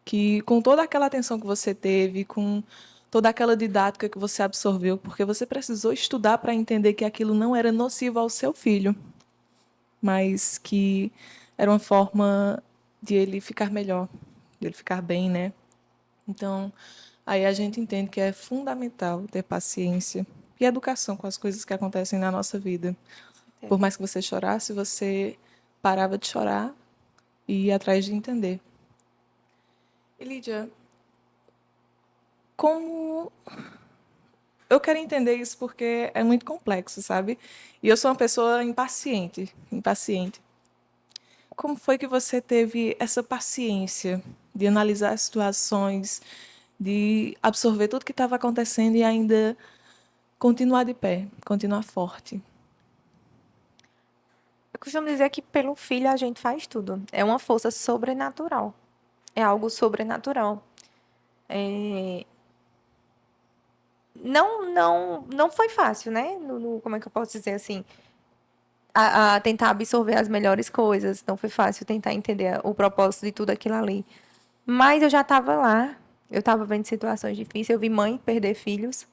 que com toda aquela atenção que você teve, com toda aquela didática que você absorveu, porque você precisou estudar para entender que aquilo não era nocivo ao seu filho, mas que era uma forma de ele ficar melhor, de ele ficar bem, né? Então, aí a gente entende que é fundamental ter paciência e educação com as coisas que acontecem na nossa vida. Com Por certeza. mais que você chorasse, você parava de chorar e ia atrás de entender. E Lídia, como eu quero entender isso porque é muito complexo, sabe? E eu sou uma pessoa impaciente, impaciente. Como foi que você teve essa paciência de analisar as situações, de absorver tudo que estava acontecendo e ainda continuar de pé, continuar forte? Eu costumo dizer que pelo filho a gente faz tudo. É uma força sobrenatural. É algo sobrenatural. É, não foi fácil, né? Como é que eu posso dizer assim? A tentar absorver as melhores coisas. Não foi fácil tentar entender o propósito de tudo aquilo ali. Mas eu já estava lá. Eu estava vendo situações difíceis. Eu vi mãe perder filhos.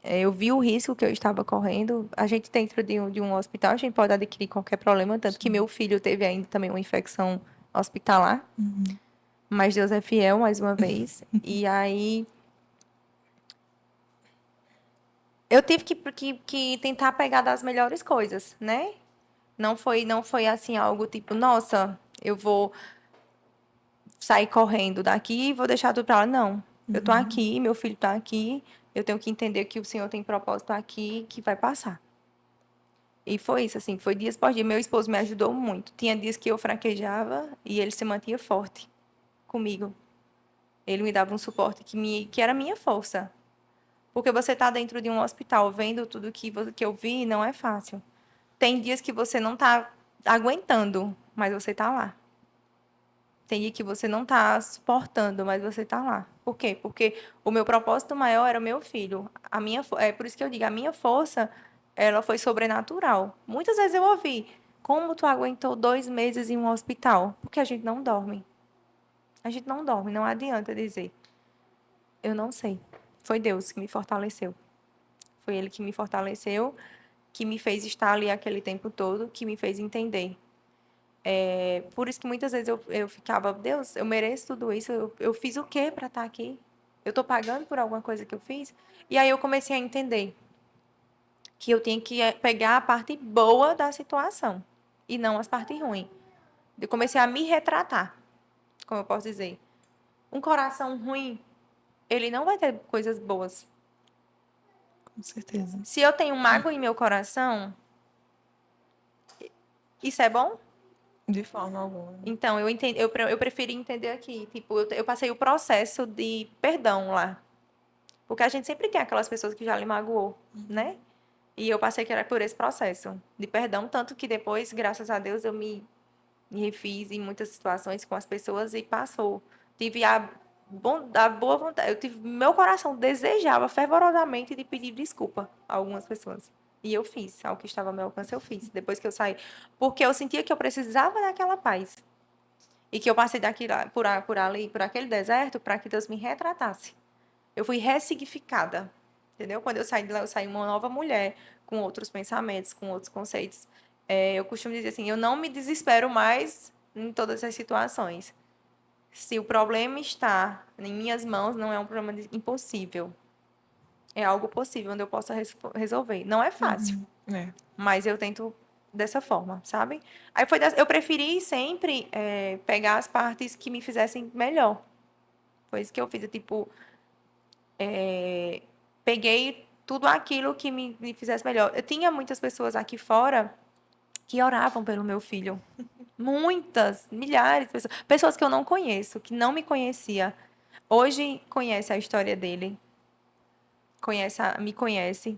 Eu vi o risco que eu estava correndo. A gente dentro de um hospital, a gente pode adquirir qualquer problema, tanto que meu filho teve ainda também uma infecção hospitalar, mas Deus é fiel mais uma vez. E aí eu tive que tentar pegar das melhores coisas, né? Não foi assim algo tipo, nossa, eu vou sair correndo daqui e vou deixar tudo pra lá. Não. Eu tô aqui, meu filho tá aqui, eu tenho que entender que o Senhor tem propósito aqui que vai passar. E foi isso, assim, foi dias por dia. Meu esposo me ajudou muito. Tinha dias que eu fraquejava e ele se mantinha forte comigo. Ele me dava um suporte que era minha força. Porque você está dentro de um hospital vendo tudo que eu vi, não é fácil. Tem dias que você não está aguentando, mas você está lá. Tem dia que você não está suportando, mas você está lá. Por quê? Porque o meu propósito maior era o meu filho. É por isso que eu digo, a minha força, ela foi sobrenatural. Muitas vezes eu ouvi, como tu aguentou 2 meses em um hospital? Porque a gente não dorme. A gente não dorme, não adianta dizer. Eu não sei. Foi Deus que me fortaleceu. Foi Ele que me fortaleceu, que me fez estar ali aquele tempo todo, que me fez entender. Por isso que muitas vezes eu ficava, Deus, eu mereço tudo isso, eu fiz o quê para estar aqui? Eu estou pagando por alguma coisa que eu fiz? E aí eu comecei a entender que eu tinha que pegar a parte boa da situação e não as partes ruins. Eu comecei a me retratar, como eu posso dizer. Um coração ruim, ele não vai ter coisas boas. Com certeza. Se eu tenho mágoa em meu coração, isso é bom? De forma alguma. Então, eu preferi entender aqui. Tipo, eu passei o processo de perdão lá. Porque a gente sempre tem aquelas pessoas que já lhe magoou, né? E eu passei que era por esse processo de perdão, tanto que depois, graças a Deus, eu me refiz em muitas situações com as pessoas e passou. Tive a boa vontade, eu tive, meu coração desejava fervorosamente de pedir desculpa a algumas pessoas. E eu fiz, ao que estava ao meu alcance, eu fiz, depois que eu saí. Porque eu sentia que eu precisava daquela paz. E que eu passei por ali, por aquele deserto, para que Deus me retratasse. Eu fui ressignificada, entendeu? Quando eu saí de lá, eu saí uma nova mulher, com outros pensamentos, com outros conceitos. Eu costumo dizer assim, eu não me desespero mais em todas as situações. Se o problema está em minhas mãos, não é um problema impossível. É algo possível, onde eu possa resolver. Não é fácil, É. mas eu tento dessa forma, sabe? Aí eu preferi sempre pegar as partes que me fizessem melhor. Foi isso que eu fiz, tipo, peguei tudo aquilo que me fizesse melhor. Eu tinha muitas pessoas aqui fora que oravam pelo meu filho. Muitas, milhares de pessoas. Pessoas que eu não conheço, que não me conhecia. Hoje conhece a história dele, me conhece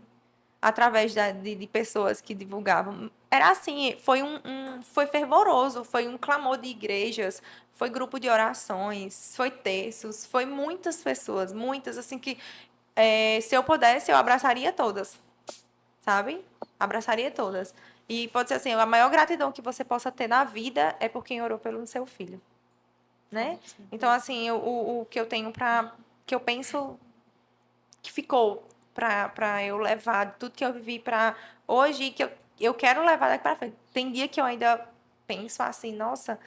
através de pessoas que divulgavam. Era assim, foi fervoroso, foi um clamor de igrejas, foi grupo de orações, foi terços, foi muitas pessoas, muitas, assim que se eu pudesse, eu abraçaria todas, sabe? Abraçaria todas. E pode ser assim, a maior gratidão que você possa ter na vida é por quem orou pelo seu filho, né? Então, assim, o que eu tenho que eu penso que ficou para eu levar tudo que eu vivi para hoje, que eu quero levar daqui para frente. Tem dia que eu ainda penso assim, nossa,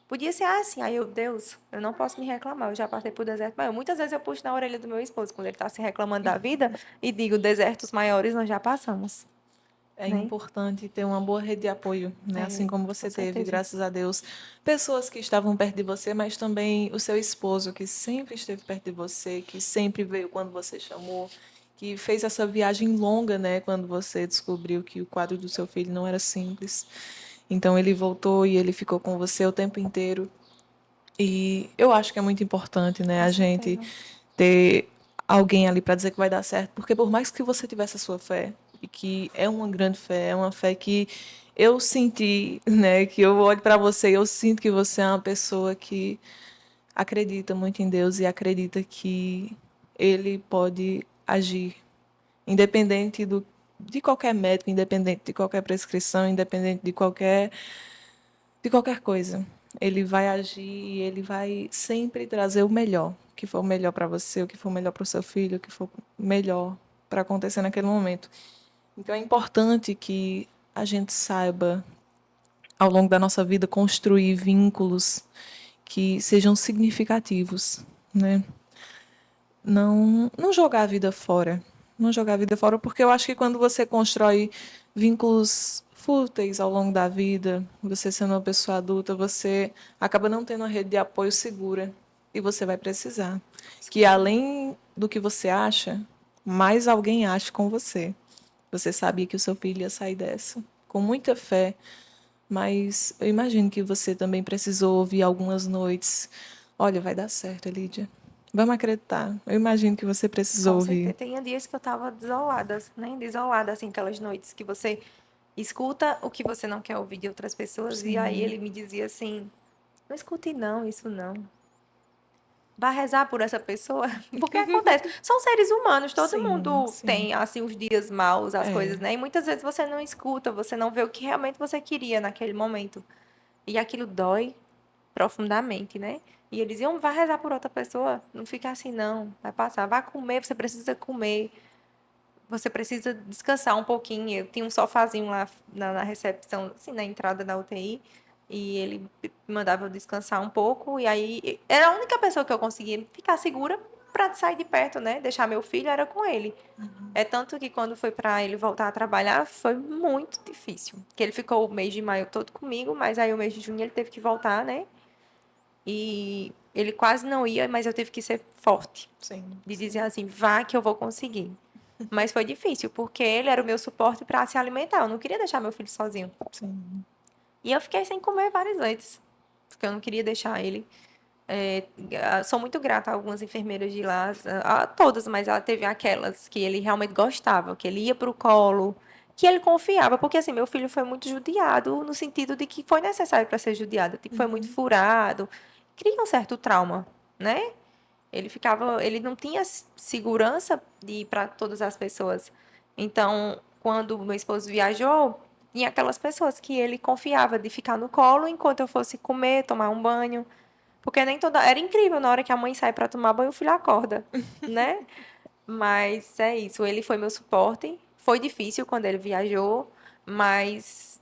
podia ser assim. Aí Deus, eu não posso me reclamar, eu já passei por deserto maior. Muitas vezes eu puxo na orelha do meu esposo quando ele está se reclamando da vida e digo, desertos maiores nós já passamos, É né? importante ter uma boa rede de apoio, né? Assim como Com você teve, certeza. graças a Deus, pessoas que estavam perto de você, mas também o seu esposo, que sempre esteve perto de você, que sempre veio quando você chamou, que fez essa viagem longa, né? Quando você descobriu que o quadro do seu filho não era simples. Então ele voltou e ele ficou com você o tempo inteiro. E eu acho que é muito importante, né? Com A gente certeza. ter alguém ali para dizer que vai dar certo, porque por mais que você tivesse a sua fé, e que é uma grande fé, é uma fé que eu senti, né, que eu olho para você e eu sinto que você é uma pessoa que acredita muito em Deus e acredita que ele pode agir, independente de qualquer médico, independente de qualquer prescrição, independente de qualquer coisa. Ele vai agir e ele vai sempre trazer o melhor, o que for melhor para você, o que for melhor para o seu filho, o que for melhor para acontecer naquele momento. Então é importante que a gente saiba, ao longo da nossa vida, construir vínculos que sejam significativos, né? Não jogar a vida fora. Não jogar a vida fora, porque eu acho que quando você constrói vínculos fúteis ao longo da vida, você sendo uma pessoa adulta, você acaba não tendo uma rede de apoio segura e você vai precisar. Que além do que você acha, mais alguém acha com você. Você sabia que o seu filho ia sair dessa, com muita fé, mas eu imagino que você também precisou ouvir algumas noites. Olha, vai dar certo, Lídia. Vamos acreditar. Eu imagino que você precisou Com ouvir. certeza. Tem dias que eu tava desolada, né? Desolada, assim, aquelas noites que você escuta o que você não quer ouvir de outras pessoas, e aí Sim, ele me dizia assim, não escute não, isso não. Vá rezar por essa pessoa, porque acontece. São seres humanos, todo sim, mundo sim. tem, assim, os dias maus, as coisas, É, né? E muitas vezes você não escuta, você não vê o que realmente você queria naquele momento. E aquilo dói profundamente, né? E eles iam, vá rezar por outra pessoa, não fica assim, não, vai passar. Vá comer, você precisa comer, você precisa descansar um pouquinho. Eu tinha um sofazinho lá na recepção, assim, na entrada da UTI, e ele me mandava eu descansar um pouco, e aí era a única pessoa que eu conseguia ficar segura para sair de perto, né? Deixar meu filho era com ele. É tanto que quando foi para ele voltar a trabalhar, foi muito difícil. Que ele ficou o mês de maio todo comigo, mas aí o mês de junho ele teve que voltar, né? E ele quase não ia, mas eu tive que ser forte, sim, de dizer sim, assim, vá que eu vou conseguir. Mas foi difícil, porque ele era o meu suporte para se alimentar. Eu não queria deixar meu filho sozinho. sim. E eu fiquei sem comer várias noites, porque eu não queria deixar ele. Sou muito grata a algumas enfermeiras de lá, a todas, mas ela teve aquelas que ele realmente gostava, que ele ia para o colo, que ele confiava, porque assim, meu filho foi muito judiado no sentido de que foi necessário para ser judiado, tipo, foi muito Uhum. furado, cria um certo trauma, né? Ele não tinha segurança de ir para todas as pessoas. Então, quando meu esposo viajou, tinha aquelas pessoas que ele confiava de ficar no colo enquanto eu fosse comer, tomar um banho. Porque nem toda. Era incrível na hora que a mãe sai para tomar banho, o filho acorda, né? Mas é isso. Ele foi meu suporte. Foi difícil quando ele viajou, mas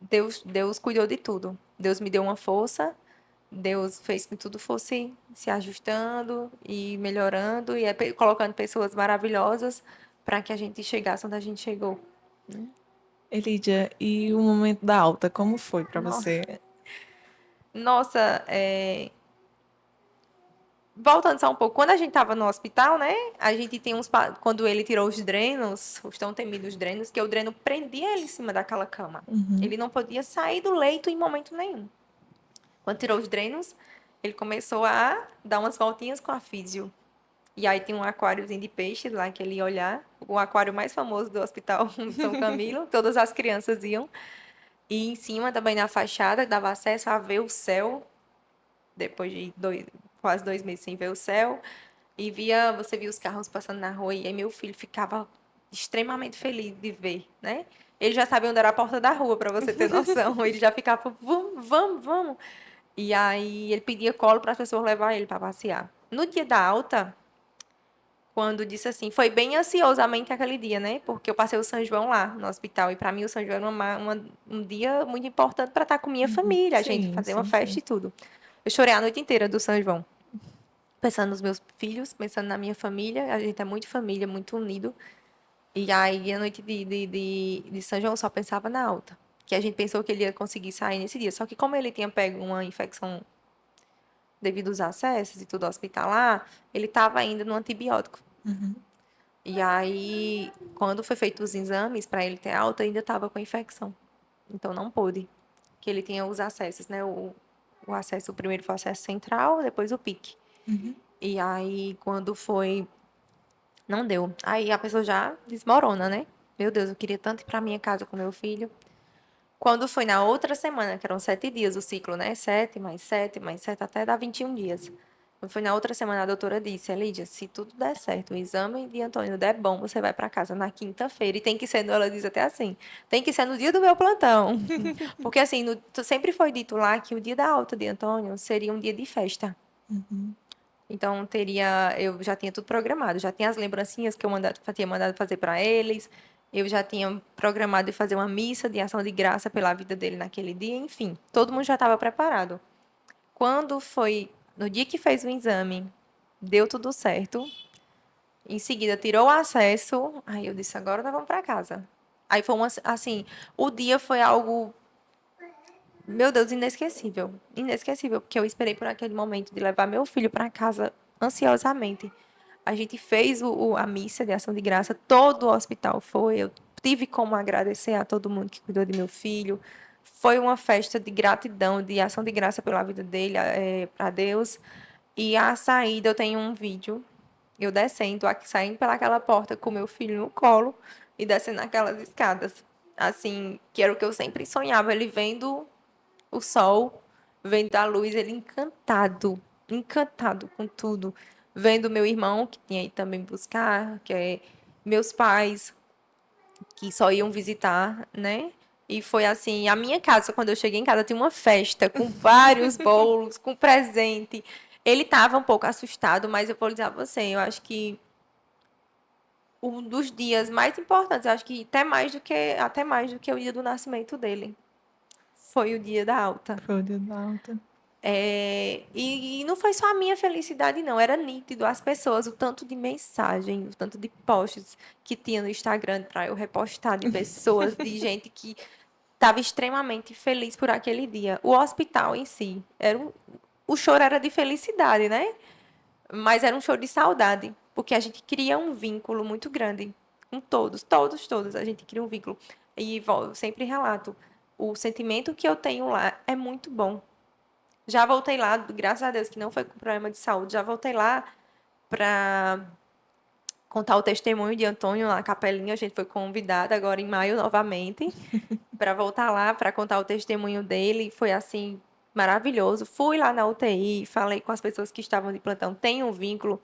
Deus cuidou de tudo. Deus me deu uma força. Deus fez que tudo fosse se ajustando e melhorando e colocando pessoas maravilhosas para que a gente chegasse onde a gente chegou. Elídia, e o momento da alta, como foi para Nossa, você? nossa, voltando só um pouco, quando a gente estava no hospital, né? A gente tem quando ele tirou os drenos, os tão temidos drenos, que o dreno prendia ele em cima daquela cama. Uhum. Ele não podia sair do leito em momento nenhum. Quando tirou os drenos, ele começou a dar umas voltinhas com a físio. E aí tinha um aquáriozinho de peixe lá que ele ia olhar, o aquário mais famoso do Hospital São Camilo, todas as crianças iam. E em cima, também na fachada, dava acesso a ver o céu, depois de quase 2 meses sem ver o céu. E você via os carros passando na rua, e aí meu filho ficava extremamente feliz de ver, né? Ele já sabia onde era a porta da rua, para você ter noção. Ele já ficava, vamos, vamos, vamos. E aí ele pedia colo para as pessoas levar ele para passear. No dia da alta, quando disse assim, foi bem ansiosamente aquele dia, né? Porque eu passei o São João lá no hospital. E para mim o São João era um dia muito importante para estar com minha Uhum. família, a gente Sim, fazer uma sim, festa sim. e tudo. Eu chorei a noite inteira do São João. Pensando nos meus filhos, pensando na minha família. A gente é muito família, muito unido. E aí, a noite de São João, eu só pensava na alta. Que a gente pensou que ele ia conseguir sair nesse dia. Só que como ele tinha pego uma infecção devido aos acessos e tudo hospitalar, ele estava ainda no antibiótico. Uhum. E aí, quando foi feito os exames para ele ter alta, ainda estava com infecção. Então não pôde. Que ele tinha os acessos, né? O acesso, o primeiro foi o acesso central, depois o pique. Uhum. E aí, quando foi, não deu. Aí a pessoa já desmorona, né? Meu Deus, eu queria tanto ir para minha casa com meu filho. Quando foi na outra semana, que eram 7 dias o ciclo, né? 7 mais 7, até dar 21 dias. Quando foi na outra semana, a doutora disse, Lídia, se tudo der certo, o exame de Antônio der bom, você vai para casa na quinta-feira. E tem que ser, ela diz até assim, tem que ser no dia do meu plantão. Porque assim, sempre foi dito lá que o dia da alta de Antônio seria um dia de festa. Uhum. Então eu já tinha tudo programado, já tinha as lembrancinhas que tinha mandado fazer para eles, eu já tinha programado de fazer uma missa de ação de graça pela vida dele naquele dia, enfim, todo mundo já estava preparado. Quando foi no dia que fez o exame, deu tudo certo. Em seguida tirou o acesso, aí eu disse, agora nós vamos para casa. Aí foi assim, o dia foi algo, meu Deus, inesquecível. Inesquecível, porque eu esperei por aquele momento de levar meu filho para casa ansiosamente. A gente fez a missa de ação de graça, todo o hospital foi. Eu tive como agradecer a todo mundo que cuidou de meu filho. Foi uma festa de gratidão, de ação de graça pela vida dele, para Deus. E a saída, eu tenho um vídeo, eu descendo, saindo pelaquela porta com meu filho no colo e descendo aquelas escadas. Assim, que era o que eu sempre sonhava, ele vendo o sol, vendo a luz, ele encantado, encantado com tudo. Vendo meu irmão, que tinha ido também buscar, meus pais, que só iam visitar, né? E foi assim, a minha casa, quando eu cheguei em casa, tinha uma festa com vários bolos, com presente. Ele estava um pouco assustado, mas eu vou dizer a você, eu acho que um dos dias mais importantes, eu acho que até mais do que o dia do nascimento dele, foi o dia da alta. Foi o dia da alta. E não foi só a minha felicidade, não. Era nítido as pessoas, o tanto de mensagem, o tanto de posts que tinha no Instagram para eu repostar de pessoas, de gente que estava extremamente feliz por aquele dia. O hospital em si, o choro era de felicidade, né? Mas era um choro de saudade, porque a gente cria um vínculo muito grande com todos, todos, todos. A gente cria um vínculo. E eu sempre relato. o sentimento que eu tenho lá é muito bom. Já voltei lá, graças a Deus, que não foi com problema de saúde, já voltei lá para contar o testemunho de Antônio na Capelinha. A gente foi convidada agora em maio novamente para voltar lá para contar o testemunho dele. Foi assim maravilhoso. Fui lá na UTI, falei com as pessoas que estavam de plantão, tenho um vínculo,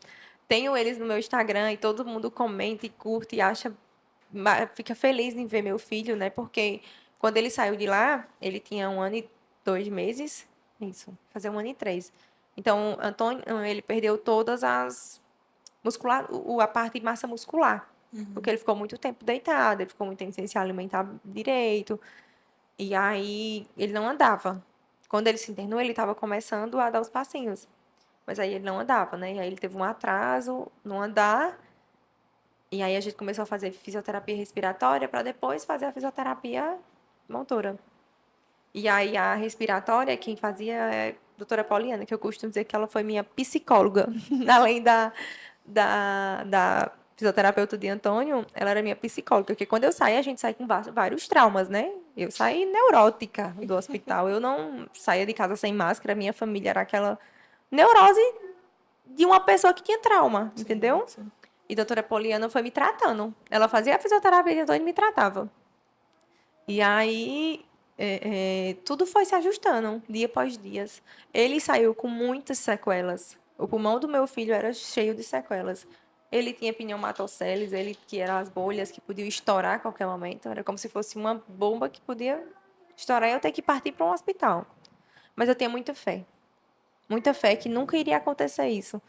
tenho eles no meu Instagram e todo mundo comenta e curte e acha fica feliz em ver meu filho, né? Porque quando ele saiu de lá, ele tinha 1 ano e 2 meses, isso, fazer 1 ano e 3. Então, Antônio, ele perdeu todas as a parte de massa muscular, porque ele ficou muito tempo deitado, ele ficou muito tempo sem se alimentar direito, e aí ele não andava. Quando ele se internou, ele estava começando a dar os passinhos, mas aí ele não andava, né? E aí ele teve um atraso no andar, e aí a gente começou a fazer fisioterapia respiratória para depois fazer a fisioterapia motora. E aí a respiratória, quem fazia é a doutora Pauliana, que eu costumo dizer que ela foi minha psicóloga, além da fisioterapeuta de Antônio, ela era minha psicóloga, porque quando eu saí, a gente sai com vários traumas, né? Eu saí neurótica do hospital, eu não saía de casa sem máscara, minha família era aquela neurose de uma pessoa que tinha trauma, entendeu? Sim. E a doutora Poliana foi me tratando. Ela fazia a fisioterapia de Antônio e me tratava. E aí, tudo foi se ajustando, dia após dia. Ele saiu com muitas sequelas. O pulmão do meu filho era cheio de sequelas. Ele tinha pneumatoceles, ele que eram as bolhas que podiam estourar a qualquer momento. Era como se fosse uma bomba que podia estourar e eu ter que partir para um hospital. Mas eu tinha muita fé que nunca iria acontecer isso.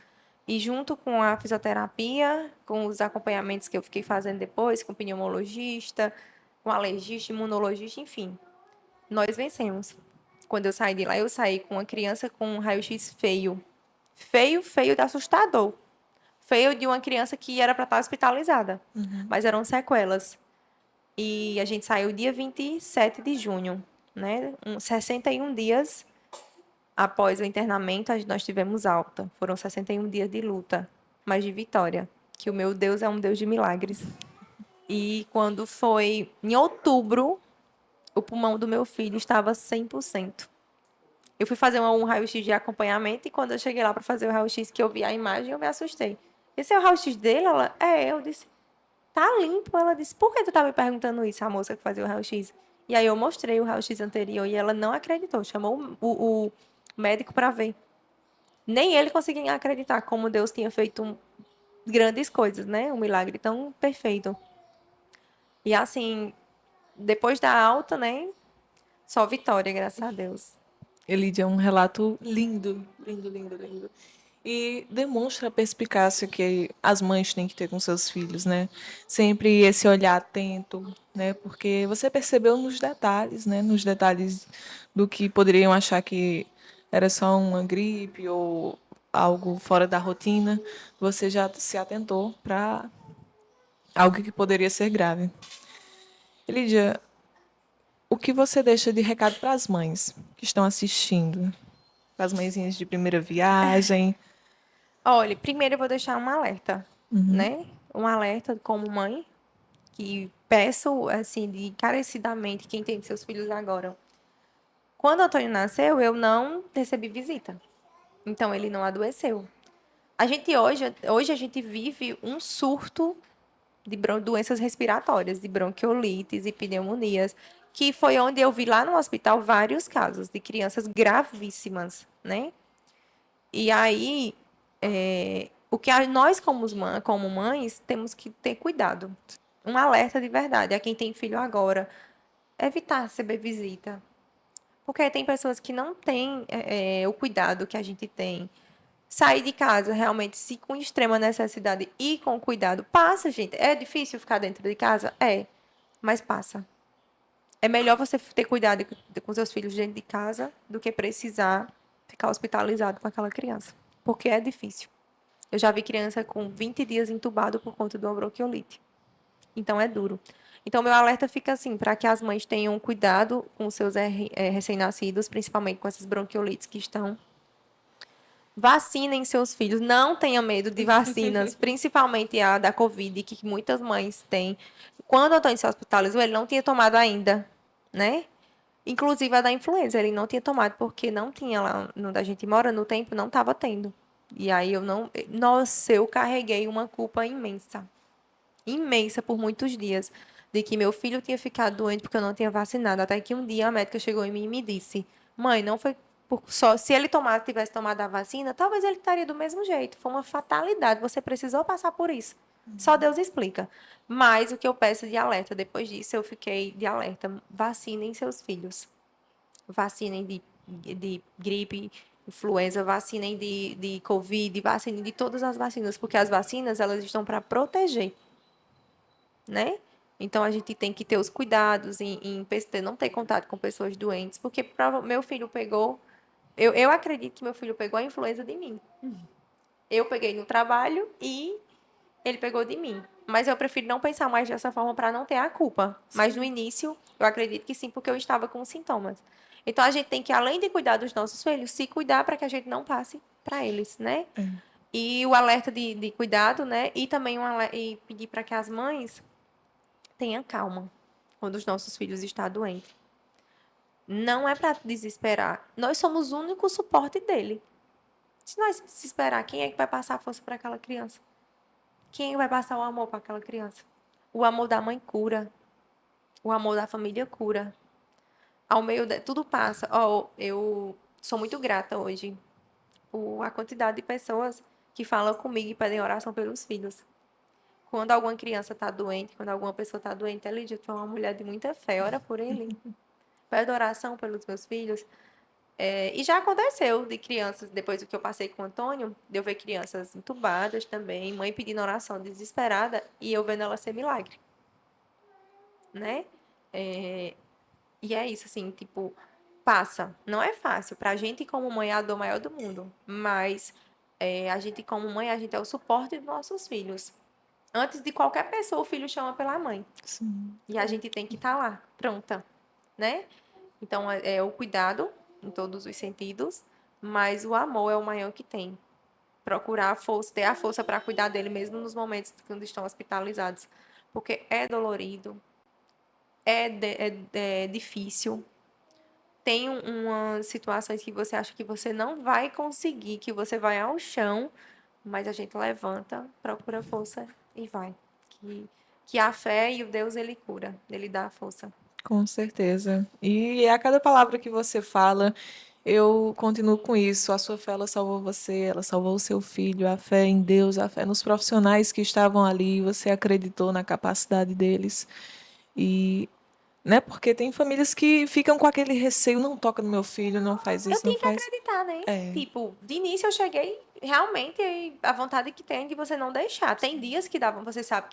E junto com a fisioterapia, com os acompanhamentos que eu fiquei fazendo depois, com o pneumologista, com alergista, imunologista, enfim, nós vencemos. Quando eu saí de lá, eu saí com uma criança com um raio-x feio. Feio, feio, assustador. Feio de uma criança que era para estar hospitalizada. Mas eram sequelas. E a gente saiu dia 27 de junho, né? 61 dias após o internamento, nós tivemos alta. Foram 61 dias de luta, mas de vitória. Que o meu Deus é um Deus de milagres. E quando foi em outubro, o pulmão do meu filho estava 100%. Eu fui fazer um raio-x de acompanhamento e quando eu cheguei lá para fazer o raio-x, que eu vi a imagem, eu me assustei. Esse é o raio-x dele? Ela, eu disse, tá limpo. Ela disse, por que tu tá me perguntando isso, a moça que fazia o raio-x? E aí eu mostrei o raio-x anterior e ela não acreditou, chamou o médico para ver. Nem ele conseguia acreditar como Deus tinha feito grandes coisas, né? Um milagre tão perfeito. E assim, depois da alta, né? Só vitória, graças a Deus. Elidia é um relato lindo, lindo, lindo, lindo. E demonstra a perspicácia que as mães têm que ter com seus filhos, né? Sempre esse olhar atento, né? Porque você percebeu nos detalhes, né? Nos detalhes do que poderiam achar que era só uma gripe ou algo fora da rotina, você já se atentou para algo que poderia ser grave. Elidia, o que você deixa de recado para as mães que estão assistindo? Para as mãezinhas de primeira viagem? Olha, primeiro eu vou deixar um alerta, né? Um alerta como mãe, que peço, assim, de encarecidamente, quem tem seus filhos agora. Quando o Antônio nasceu, eu não recebi visita. Então, ele não adoeceu. Hoje a gente vive um surto de doenças respiratórias, de bronquiolites e pneumonias, que foi onde eu vi lá no hospital vários casos de crianças gravíssimas, né? E aí, o que nós, como mães, temos que ter cuidado. Um alerta de verdade a quem tem filho agora. Evitar receber visita. Porque tem pessoas que não têm o cuidado que a gente tem. Sair de casa, realmente, se com extrema necessidade e com cuidado, passa, gente. É difícil ficar dentro de casa? É, mas passa. É melhor você ter cuidado com seus filhos dentro de casa do que precisar ficar hospitalizado com aquela criança. Porque é difícil. Eu já vi criança com 20 dias entubado por conta de uma bronquiolite. Então, é duro. Então, meu alerta fica assim, para que as mães tenham cuidado com seus recém-nascidos, principalmente com essas bronquiolites que estão. Vacinem seus filhos, não tenham medo de vacinas, principalmente a da Covid, que muitas mães têm. Quando o Antônio se hospitalizou, ele não tinha tomado ainda, né? Inclusive a da influenza, ele não tinha tomado, porque não tinha lá onde a gente mora, no tempo não estava tendo. E aí eu não. Nossa, eu carreguei uma culpa imensa. Imensa por muitos dias. De que meu filho tinha ficado doente porque eu não tinha vacinado. Até que um dia a médica chegou em mim e me disse: Mãe, não foi só. Se ele tivesse tomado a vacina, talvez ele estaria do mesmo jeito. Foi uma fatalidade. Você precisou passar por isso. Só Deus explica. Mas o que eu peço de alerta, depois disso, eu fiquei de alerta. Vacinem seus filhos. Vacinem de gripe, influenza, vacinem de Covid, vacinem de todas as vacinas, porque as vacinas, elas estão para proteger, né? Então, a gente tem que ter os cuidados em não ter contato com pessoas doentes, porque meu filho pegou, eu acredito que meu filho pegou a influenza de mim. Eu peguei no trabalho e ele pegou de mim. Mas eu prefiro não pensar mais dessa forma para não ter a culpa. Mas no início, eu acredito que sim, porque eu estava com sintomas. Então a gente tem que, além de cuidar dos nossos filhos, se cuidar para que a gente não passe para eles, né? É. E o alerta de cuidado, né? E também e pedir para que as mães tenham calma quando os nossos filhos estão doentes. Não é para desesperar. Nós somos o único suporte dele. Se nós desesperar, quem é que vai passar a força para aquela criança? Quem vai passar o amor para aquela criança? O amor da mãe cura. O amor da família cura. Ao meio de tudo passa. Eu sou muito grata hoje por a quantidade de pessoas que falam comigo e pedem oração pelos filhos. Quando alguma criança está doente, quando alguma pessoa está doente, ela diz: "Tu é uma mulher de muita fé, ora por ele. Pede oração pelos meus filhos." E já aconteceu de crianças, depois do que eu passei com o Antônio, de eu ver crianças entubadas também, mãe pedindo oração desesperada e eu vendo ela ser milagre, né? É, e é isso, assim, tipo, passa. Não é fácil. Pra gente, como mãe, é a dor maior do mundo. Mas a gente, como mãe, a gente é o suporte dos nossos filhos. Antes de qualquer pessoa, o filho chama pela mãe. Sim. E a gente tem que estar lá, pronta, né? Então, é o cuidado em todos os sentidos, mas o amor é o maior que tem. Procurar a força, ter a força para cuidar dele mesmo nos momentos quando estão hospitalizados. Porque é dolorido, é difícil. Tem umas situações que você acha que você não vai conseguir, que você vai ao chão, mas a gente levanta, procura força e vai. Que a fé e o Deus, ele cura, ele dá a força. Com certeza. E a cada palavra que você fala, eu continuo com isso. A sua fé, ela salvou você, ela salvou o seu filho. A fé em Deus, a fé nos profissionais que estavam ali, você acreditou na capacidade deles. E, né, porque tem famílias que ficam com aquele receio, não toca no meu filho, não faz Eu isso, não tinha que faz. acreditar, né? É, Tipo, de início eu cheguei realmente a vontade que tem de você não deixar. Tem dias que davam, você sabe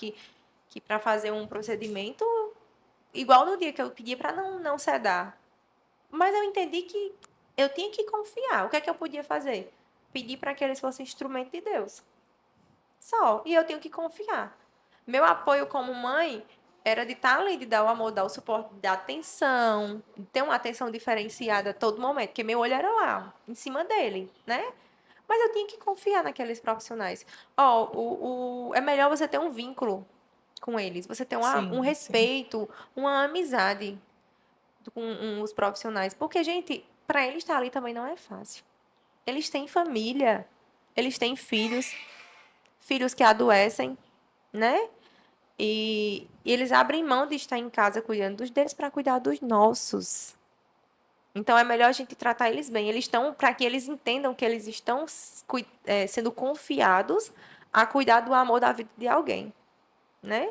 que para fazer um procedimento, igual no dia que eu pedi para não sedar. Mas eu entendi que eu tinha que confiar. O que é que eu podia fazer? Pedir para que eles fossem instrumento de Deus. Só. E eu tenho que confiar. Meu apoio como mãe era de estar ali, de dar o amor, dar o suporte, dar atenção, ter uma atenção diferenciada a todo momento, porque meu olho era lá, em cima dele, né? Mas eu tinha que confiar naqueles profissionais. É melhor você ter um vínculo com eles, você ter um sim, sim. respeito, uma amizade com os profissionais. Porque, gente, para eles estar ali também não é fácil. Eles têm família, eles têm filhos, filhos que adoecem, né? E eles abrem mão de estar em casa cuidando dos deles para cuidar dos nossos. Então é melhor a gente tratar eles bem. Eles estão para que eles entendam que eles estão sendo confiados a cuidar do amor da vida de alguém, né?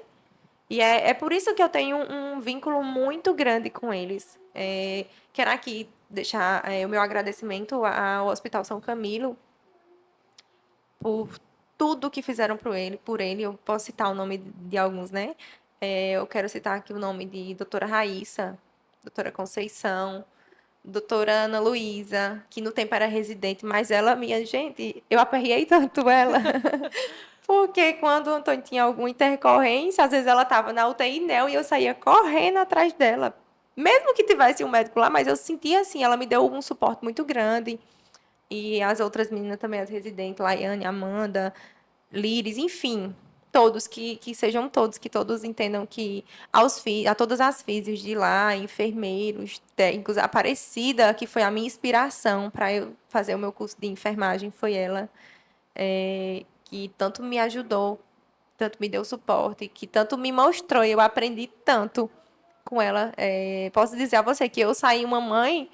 E é por isso que eu tenho um vínculo muito grande com eles. Quero aqui deixar o meu agradecimento ao Hospital São Camilo por tudo que fizeram por ele. Eu posso citar o nome de alguns, né? Eu quero citar aqui o nome de doutora Raíssa, doutora Conceição, doutora Ana Luísa, que no tempo era residente, mas ela, minha gente, eu aperriei tanto ela. Porque quando o Antônio tinha alguma intercorrência, às vezes ela estava na UTI NEL e eu saía correndo atrás dela. Mesmo que tivesse um médico lá, mas eu sentia assim, ela me deu um suporte muito grande. E as outras meninas também, as residentes, Laiane, Amanda, Liris, enfim. todos, que sejam todos, que todos entendam que a todas as físios de lá, enfermeiros, técnicos, a Aparecida, que foi a minha inspiração para eu fazer o meu curso de enfermagem, foi ela, que tanto me ajudou, tanto me deu suporte, que tanto me mostrou, e eu aprendi tanto com ela. Posso dizer a você que eu saí uma mãe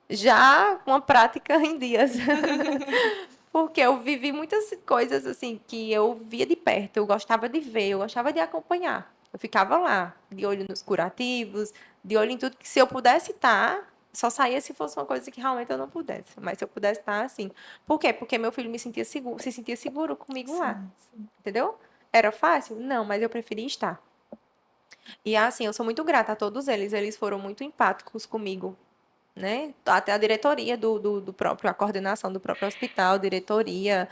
já com uma prática em dias. Porque eu vivi muitas coisas assim que eu via de perto, eu gostava de ver, eu gostava de acompanhar. Eu ficava lá, de olho nos curativos, de olho em tudo que se eu pudesse estar, só saía se fosse uma coisa que realmente eu não pudesse. Mas se eu pudesse estar assim. Por quê? Porque meu filho me sentia seguro, se sentia seguro comigo lá. Sim, sim. Entendeu? Era fácil? Não, mas eu preferia estar. E assim, eu sou muito grata a todos eles. Eles foram muito empáticos comigo, né? Até a diretoria do próprio, a coordenação do próprio hospital, diretoria,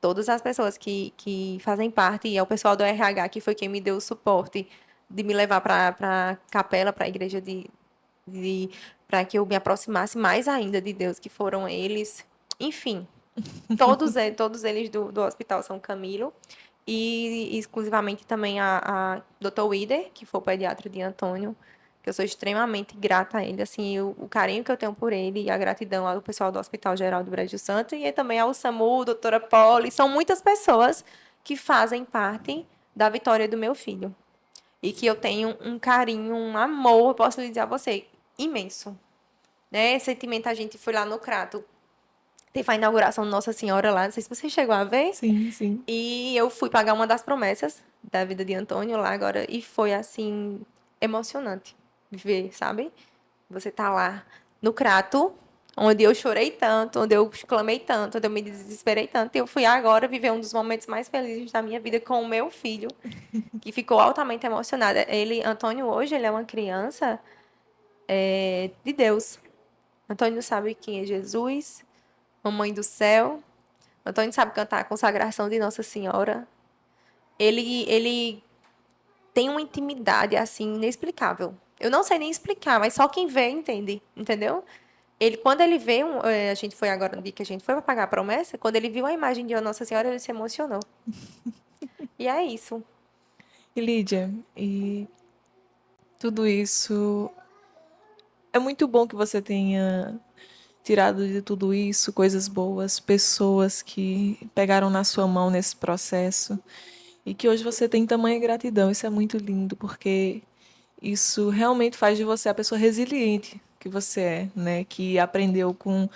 todas as pessoas que fazem parte, e é o pessoal do RH que foi quem me deu o suporte de me levar para a capela, para a igreja de para que eu me aproximasse mais ainda de Deus, que foram eles. Enfim, todos eles do Hospital São Camilo. E exclusivamente também a Dr. Wider, que foi o pediatra de Antônio, que eu sou extremamente grata a ele, assim, o carinho que eu tenho por ele e a gratidão ao pessoal do Hospital Geral do Brejo Santo e também ao SAMU, doutora Poli, são muitas pessoas que fazem parte da vitória do meu filho. E que eu tenho um carinho, um amor, eu posso lhe dizer a você, imenso. Né? Recentemente a gente foi lá no Crato, teve a inauguração de Nossa Senhora lá, não sei se você chegou a ver, Sim, sim. e eu fui pagar uma das promessas da vida de Antônio lá agora, e foi assim, emocionante ver, sabe? Você tá lá no Crato, onde eu chorei tanto, onde eu clamei tanto, onde eu me desesperei tanto, e eu fui agora viver um dos momentos mais felizes da minha vida com o meu filho, que ficou altamente emocionada. Ele, Antônio, hoje, ele é uma criança de Deus. Antônio sabe quem é Jesus, Mamãe do Céu. Antônio sabe cantar a consagração de Nossa Senhora. Ele tem uma intimidade assim inexplicável. Eu não sei nem explicar, mas só quem vê entende, entendeu? Ele, quando ele vê, a gente foi agora no dia que a gente foi para pagar a promessa, quando ele viu a imagem de Nossa Senhora, ele se emocionou. E é isso. E Lídia, e tudo isso é muito bom que você tenha tirado de tudo isso coisas boas, pessoas que pegaram na sua mão nesse processo e que hoje você tem tamanha gratidão. Isso é muito lindo, porque isso realmente faz de você a pessoa resiliente que você é, né? Que aprendeu com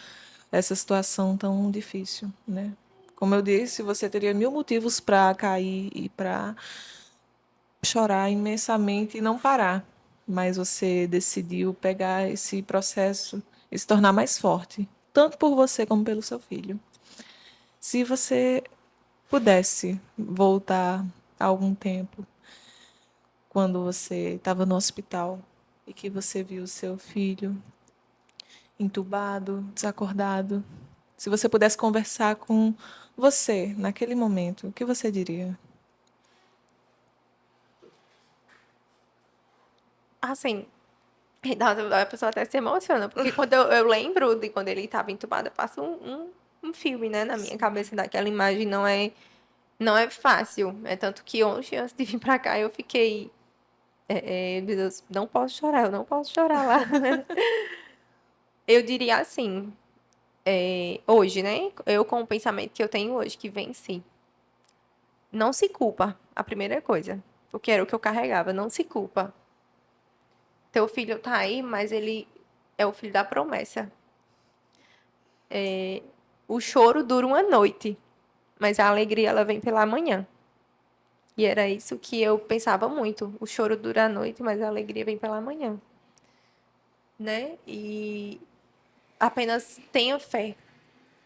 essa situação tão difícil, né? Como eu disse, você teria mil motivos para cair e para chorar imensamente e não parar, mas você decidiu pegar esse processo e se tornar mais forte, tanto por você como pelo seu filho. Se você pudesse voltar a algum tempo, quando você estava no hospital e que você viu seu filho entubado, desacordado, se você pudesse conversar com você naquele momento, o que você diria? Assim, a pessoa até se emociona, porque quando eu lembro de quando ele estava entubado, passa um filme, né, na minha cabeça daquela imagem, não é fácil. É tanto que ontem, antes de vir pra cá, eu fiquei, meu Deus, não posso chorar, eu não posso chorar lá. Eu diria assim, hoje, né, eu com o pensamento que eu tenho hoje, que venci, não se culpa, a primeira coisa, porque era o que eu carregava, não se culpa. Teu filho tá aí, mas ele é o filho da promessa. O choro dura uma noite, mas a alegria ela vem pela manhã. E era isso que eu pensava muito. O choro dura a noite, mas a alegria vem pela manhã, né? E apenas tenha fé.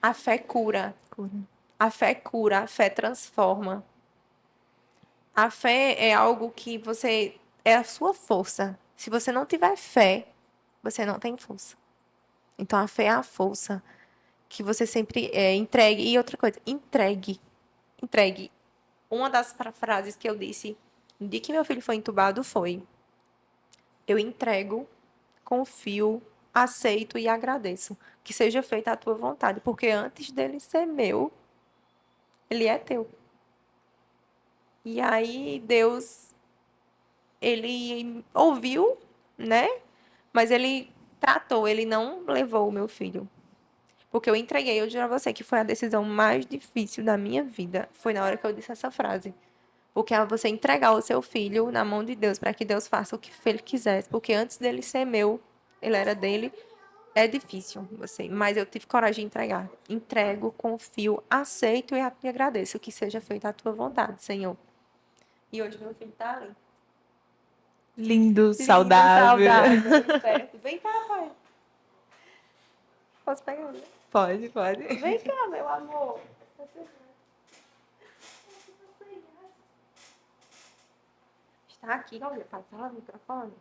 A fé cura. A fé cura, a fé transforma. A fé é algo que você é a sua força. Se você não tiver fé, você não tem força. Então a fé é a força que você sempre entregue. E outra coisa, entregue. Entregue. Uma das frases que eu disse no dia que meu filho foi entubado foi: eu entrego, confio, aceito e agradeço. Que seja feita a tua vontade, porque antes dele ser meu, ele é teu. E aí Deus, ele ouviu, né? Mas ele tratou, ele não levou o meu filho. Porque eu entreguei, eu juro a você que foi a decisão mais difícil da minha vida. Foi na hora que eu disse essa frase. Porque é você entregar o seu filho na mão de Deus, para que Deus faça o que ele quisesse. Porque antes dele ser meu, ele era dele. É difícil, você, mas eu tive coragem de entregar. Entrego, confio, aceito e agradeço que seja feita a tua vontade, Senhor. E hoje meu filho tá ali. Lindo, Lindo, saudável. saudável, esperto. Vem cá, pai. Posso pegar ele? Pode, pode. Vem cá, meu amor. Está aqui, olha, fala no microfone.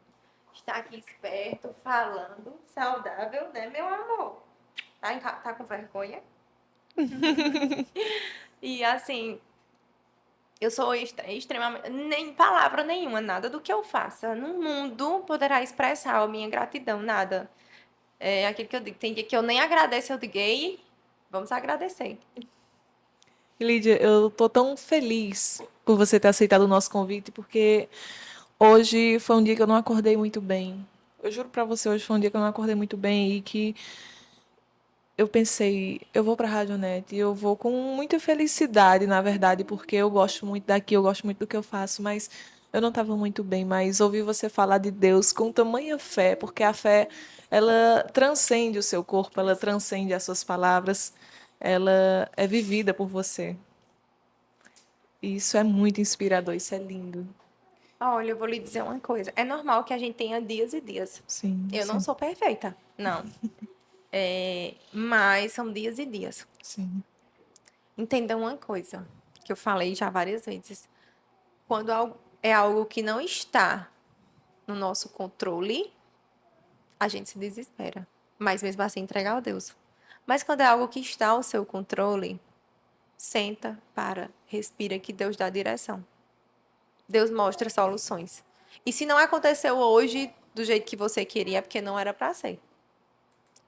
Está aqui esperto, falando, saudável, né, meu amor? Tá com vergonha? E assim, eu sou extremamente. Nem palavra nenhuma, nada do que eu faça no mundo poderá expressar a minha gratidão, nada. É aquilo que eu digo. Tem dia que eu nem agradeço, eu digo, ei, vamos agradecer. Lídia, eu tô tão feliz por você ter aceitado o nosso convite, porque hoje foi um dia que eu não acordei muito bem. Eu juro pra você, hoje foi um dia que eu não acordei muito bem e que eu pensei, eu vou pra Radionet e eu vou com muita felicidade, na verdade, porque eu gosto muito daqui, eu gosto muito do que eu faço, mas eu não estava muito bem. Mas ouvir você falar de Deus com tamanha fé, porque a fé, ela transcende o seu corpo, ela transcende as suas palavras, ela é vivida por você. E isso é muito inspirador, isso é lindo. Olha, eu vou lhe dizer uma coisa. É normal que a gente tenha dias e dias. Sim, Eu não sim, sou perfeita, não. Mas são dias e dias. sim. Entenda uma coisa que eu falei já várias vezes. Quando é algo que não está no nosso controle, a gente se desespera. Mas mesmo assim entregar a Deus. Mas quando é algo que está ao seu controle, senta, para, respira, que Deus dá direção. Deus mostra soluções. E se não aconteceu hoje do jeito que você queria, é porque não era para ser.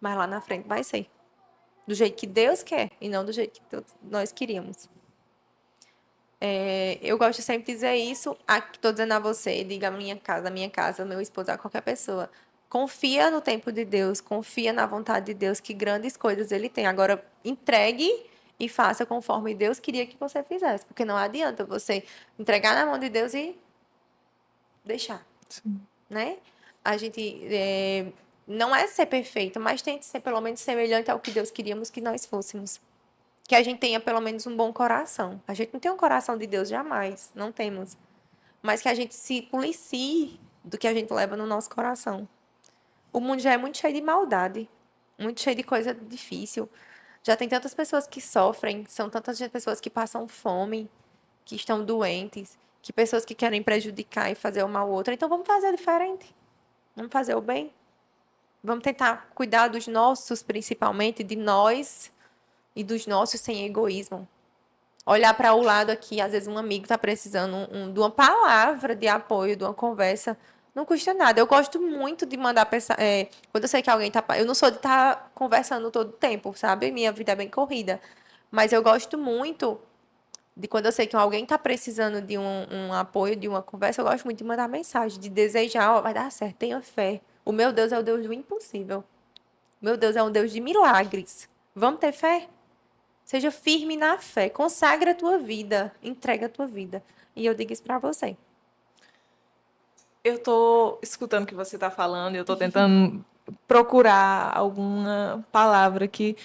Mas lá na frente vai ser. Do jeito que Deus quer e não do jeito que nós queríamos. Eu gosto sempre de dizer isso. Estou dizendo a você, diga a minha casa, meu esposo, a qualquer pessoa. Confia no tempo de Deus, confia na vontade de Deus, que grandes coisas Ele tem. Agora, entregue e faça conforme Deus queria que você fizesse. Porque não adianta você entregar na mão de Deus e deixar, Sim. né? A gente não é ser perfeito, mas tente ser pelo menos semelhante ao que Deus queríamos que nós fôssemos. Que a gente tenha pelo menos um bom coração. A gente não tem um coração de Deus jamais, não temos. Mas que a gente se policie do que a gente leva no nosso coração. O mundo já é muito cheio de maldade, muito cheio de coisa difícil. Já tem tantas pessoas que sofrem, são tantas pessoas que passam fome, que estão doentes, que pessoas que querem prejudicar e fazer o mal ao outro. Então vamos fazer diferente. Vamos fazer o bem. Vamos tentar cuidar dos nossos, principalmente, de nós e dos nossos sem egoísmo. Olhar para o lado aqui, às vezes um amigo está precisando de uma palavra de apoio, de uma conversa. Não custa nada. Eu gosto muito de mandar pensar. Quando eu sei que alguém está. Eu não sou de estar conversando todo o tempo, sabe? Minha vida é bem corrida. Mas eu gosto muito de quando eu sei que alguém está precisando de um apoio, de uma conversa, eu gosto muito de mandar mensagem, de desejar, ó, vai dar certo, tenha fé. O meu Deus é o Deus do impossível. Meu Deus é um Deus de milagres. Vamos ter fé? Seja firme na fé. Consagra a tua vida. Entrega a tua vida. E eu digo isso para você. Eu tô escutando o que você está falando, eu tô tentando procurar alguma palavra que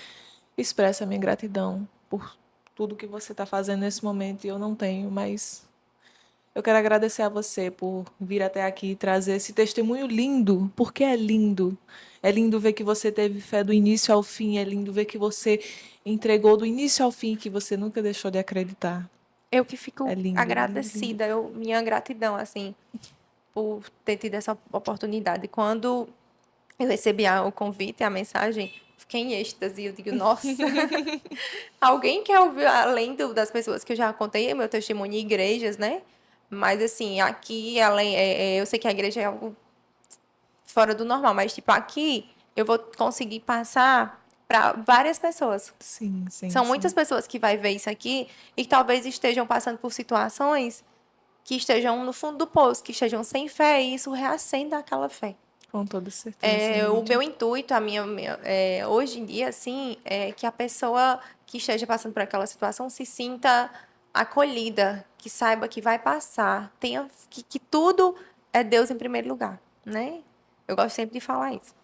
expresse a minha gratidão por tudo que você está fazendo nesse momento e eu não tenho, mas eu quero agradecer a você por vir até aqui e trazer esse testemunho lindo, porque é lindo. É lindo ver que você teve fé do início ao fim, é lindo ver que você entregou do início ao fim, que você nunca deixou de acreditar. Eu que É fico lindo, lindo, lindo. agradecida. Minha gratidão, assim, por ter tido essa oportunidade. Quando eu recebi o convite, a mensagem, fiquei em êxtase. Eu digo, nossa, alguém quer ouvir, além das pessoas que eu já contei, meu testemunho em igrejas, né? Mas, assim, aqui, além, eu sei que a igreja é algo fora do normal, mas, tipo, aqui eu vou conseguir passar para várias pessoas. Sim, sim, São muitas sim. pessoas que vai ver isso aqui e que talvez estejam passando por situações que estejam no fundo do poço, que estejam sem fé, e isso reacenda aquela fé. Com toda certeza, O Lídia. meu intuito, hoje em dia, assim, é que a pessoa que esteja passando por aquela situação se sinta acolhida, que saiba que vai passar, que tudo é Deus em primeiro lugar, né? Eu gosto sempre de falar isso.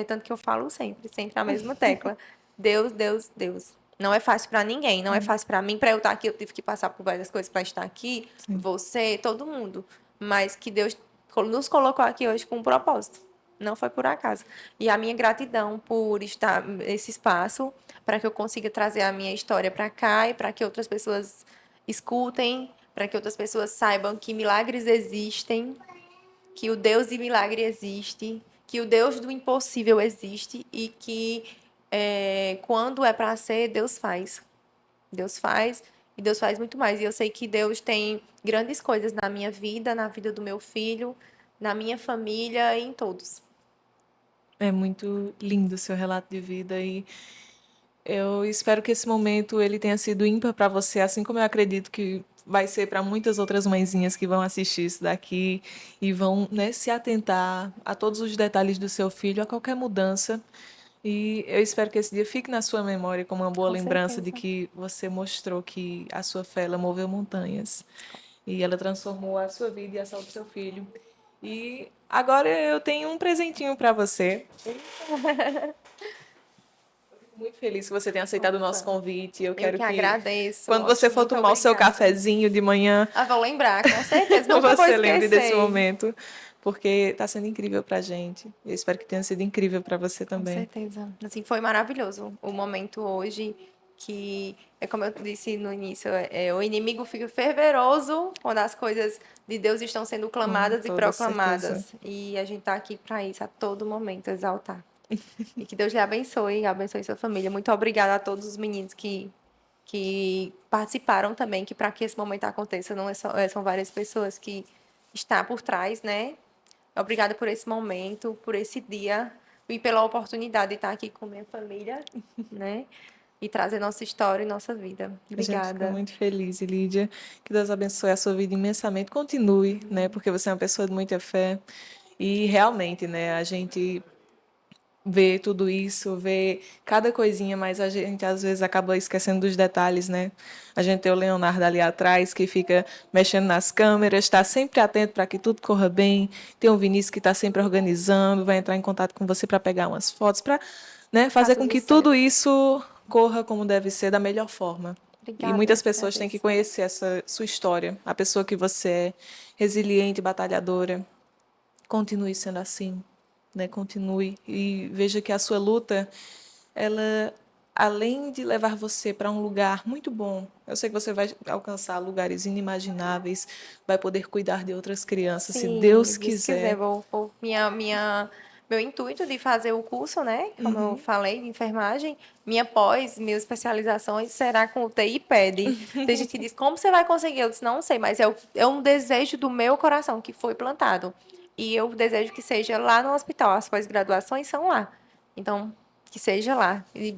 Tanto que eu falo sempre a mesma tecla. Deus, Deus, Deus. Não é fácil para ninguém, não é fácil para mim. Para eu estar aqui, eu tive que passar por várias coisas para estar aqui. Sim. Você, todo mundo. Mas que Deus nos colocou aqui hoje com um propósito. Não foi por acaso. E a minha gratidão por estar nesse espaço, para que eu consiga trazer a minha história para cá e para que outras pessoas escutem, para que outras pessoas saibam que milagres existem, que o Deus de milagre existe, que o Deus do impossível existe e que quando é para ser, Deus faz. Deus faz e Deus faz muito mais. E eu sei que Deus tem grandes coisas na minha vida, na vida do meu filho, na minha família e em todos. É muito lindo o seu relato de vida e eu espero que esse momento ele tenha sido ímpar para você, assim como eu acredito que vai ser para muitas outras mãezinhas que vão assistir isso daqui e vão, né, se atentar a todos os detalhes do seu filho, a qualquer mudança. E eu espero que esse dia fique na sua memória como uma boa Com lembrança de certeza. que você mostrou que a sua fé ela moveu montanhas e ela transformou a sua vida e a saúde do seu filho. E agora eu tenho um presentinho para você. Muito feliz que você tenha aceitado o nosso Nossa, convite. Eu eu quero que que, agradeço. quando você Oxe, for muito tomar o seu obrigada. cafezinho de manhã, Ah, vou lembrar, com certeza. Nunca vou você lembre desse esquecer. momento, porque está sendo incrível para a gente. Eu espero que tenha sido incrível para você Com também. certeza. Assim, foi maravilhoso o momento hoje, que é como eu disse no início, o inimigo fica fervoroso quando as coisas de Deus estão sendo Com clamadas e toda certeza. proclamadas. E a gente está aqui para isso, a todo momento, exaltar. E que Deus lhe abençoe, abençoe sua família. Muito obrigada a todos os meninos que participaram também, que para que esse momento aconteça, não é só, são várias pessoas que estão por trás, né? Obrigada por esse momento, por esse dia e pela oportunidade de estar aqui com minha família, né? E trazer nossa história e nossa vida. A gente fica Obrigada. muito feliz, e Lídia. Que Deus abençoe a sua vida imensamente. Continue, né? Porque você é uma pessoa de muita fé. E realmente, né? A gente vê tudo isso, vê cada coisinha, mas a gente às vezes acaba esquecendo dos detalhes, né? A gente tem o Leonardo ali atrás que fica mexendo nas câmeras, está sempre atento para que tudo corra bem. Tem o Vinícius que está sempre organizando, vai entrar em contato com você para pegar umas fotos, para, né, Tá fazer com tudo que tudo certo. isso corra como deve ser, da melhor forma. E Obrigada, eu muitas que pessoas têm que agradeço. conhecer essa sua história, a pessoa que você é, resiliente, batalhadora. Continue sendo assim, né? Continue e veja que a sua luta, ela, além de levar você para um lugar muito bom, eu sei que você vai alcançar lugares inimagináveis, vai poder cuidar de outras crianças, se Sim, Deus Deus quiser, quiser. meu intuito de fazer o curso, né? Como eu falei, de enfermagem, minha especializações será com UTI PED. Tem gente que diz, como você vai conseguir? Eu disse, não sei, mas é um desejo do meu coração que foi plantado. E eu desejo que seja lá no hospital. As pós-graduações são lá. Então, que seja lá. E,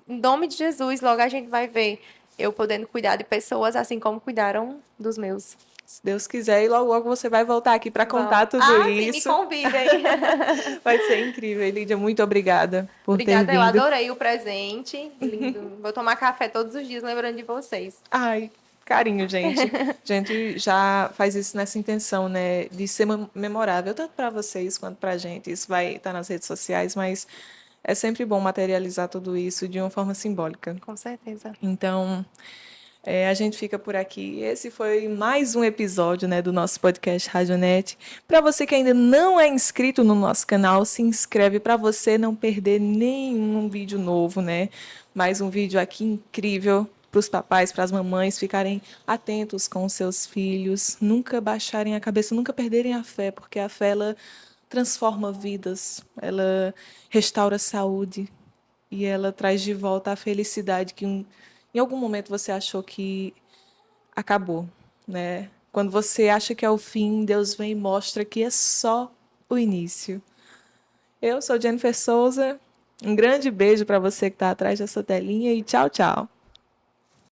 em nome de Jesus, logo a gente vai ver eu podendo cuidar de pessoas assim como cuidaram dos meus. Se Deus quiser, e logo logo você vai voltar aqui para contar Vamos. tudo Ah, sim, me isso. convidem. Vai ser incrível, Lídia. Muito obrigada por ter Obrigada, eu vindo. adorei o presente. Lindo. Vou tomar café todos os dias lembrando de vocês. Ai, carinho, gente. A gente já faz isso nessa intenção, né, de ser memorável, tanto para vocês quanto para a gente. Isso vai estar nas redes sociais, mas é sempre bom materializar tudo isso de uma forma simbólica. Com certeza. Então, a gente fica por aqui. Esse foi mais um episódio, né, do nosso podcast Radionet. Para você que ainda não é inscrito no nosso canal, se inscreve para você não perder nenhum vídeo novo, né? Mais um vídeo aqui incrível para os papais, para as mamães ficarem atentos com os seus filhos, nunca baixarem a cabeça, nunca perderem a fé, porque a fé ela transforma vidas, ela restaura a saúde e ela traz de volta a felicidade que em algum momento você achou que acabou, né? Quando você acha que é o fim, Deus vem e mostra que é só o início. Eu sou Jennifer Souza. Um grande beijo para você que está atrás dessa telinha e tchau, tchau.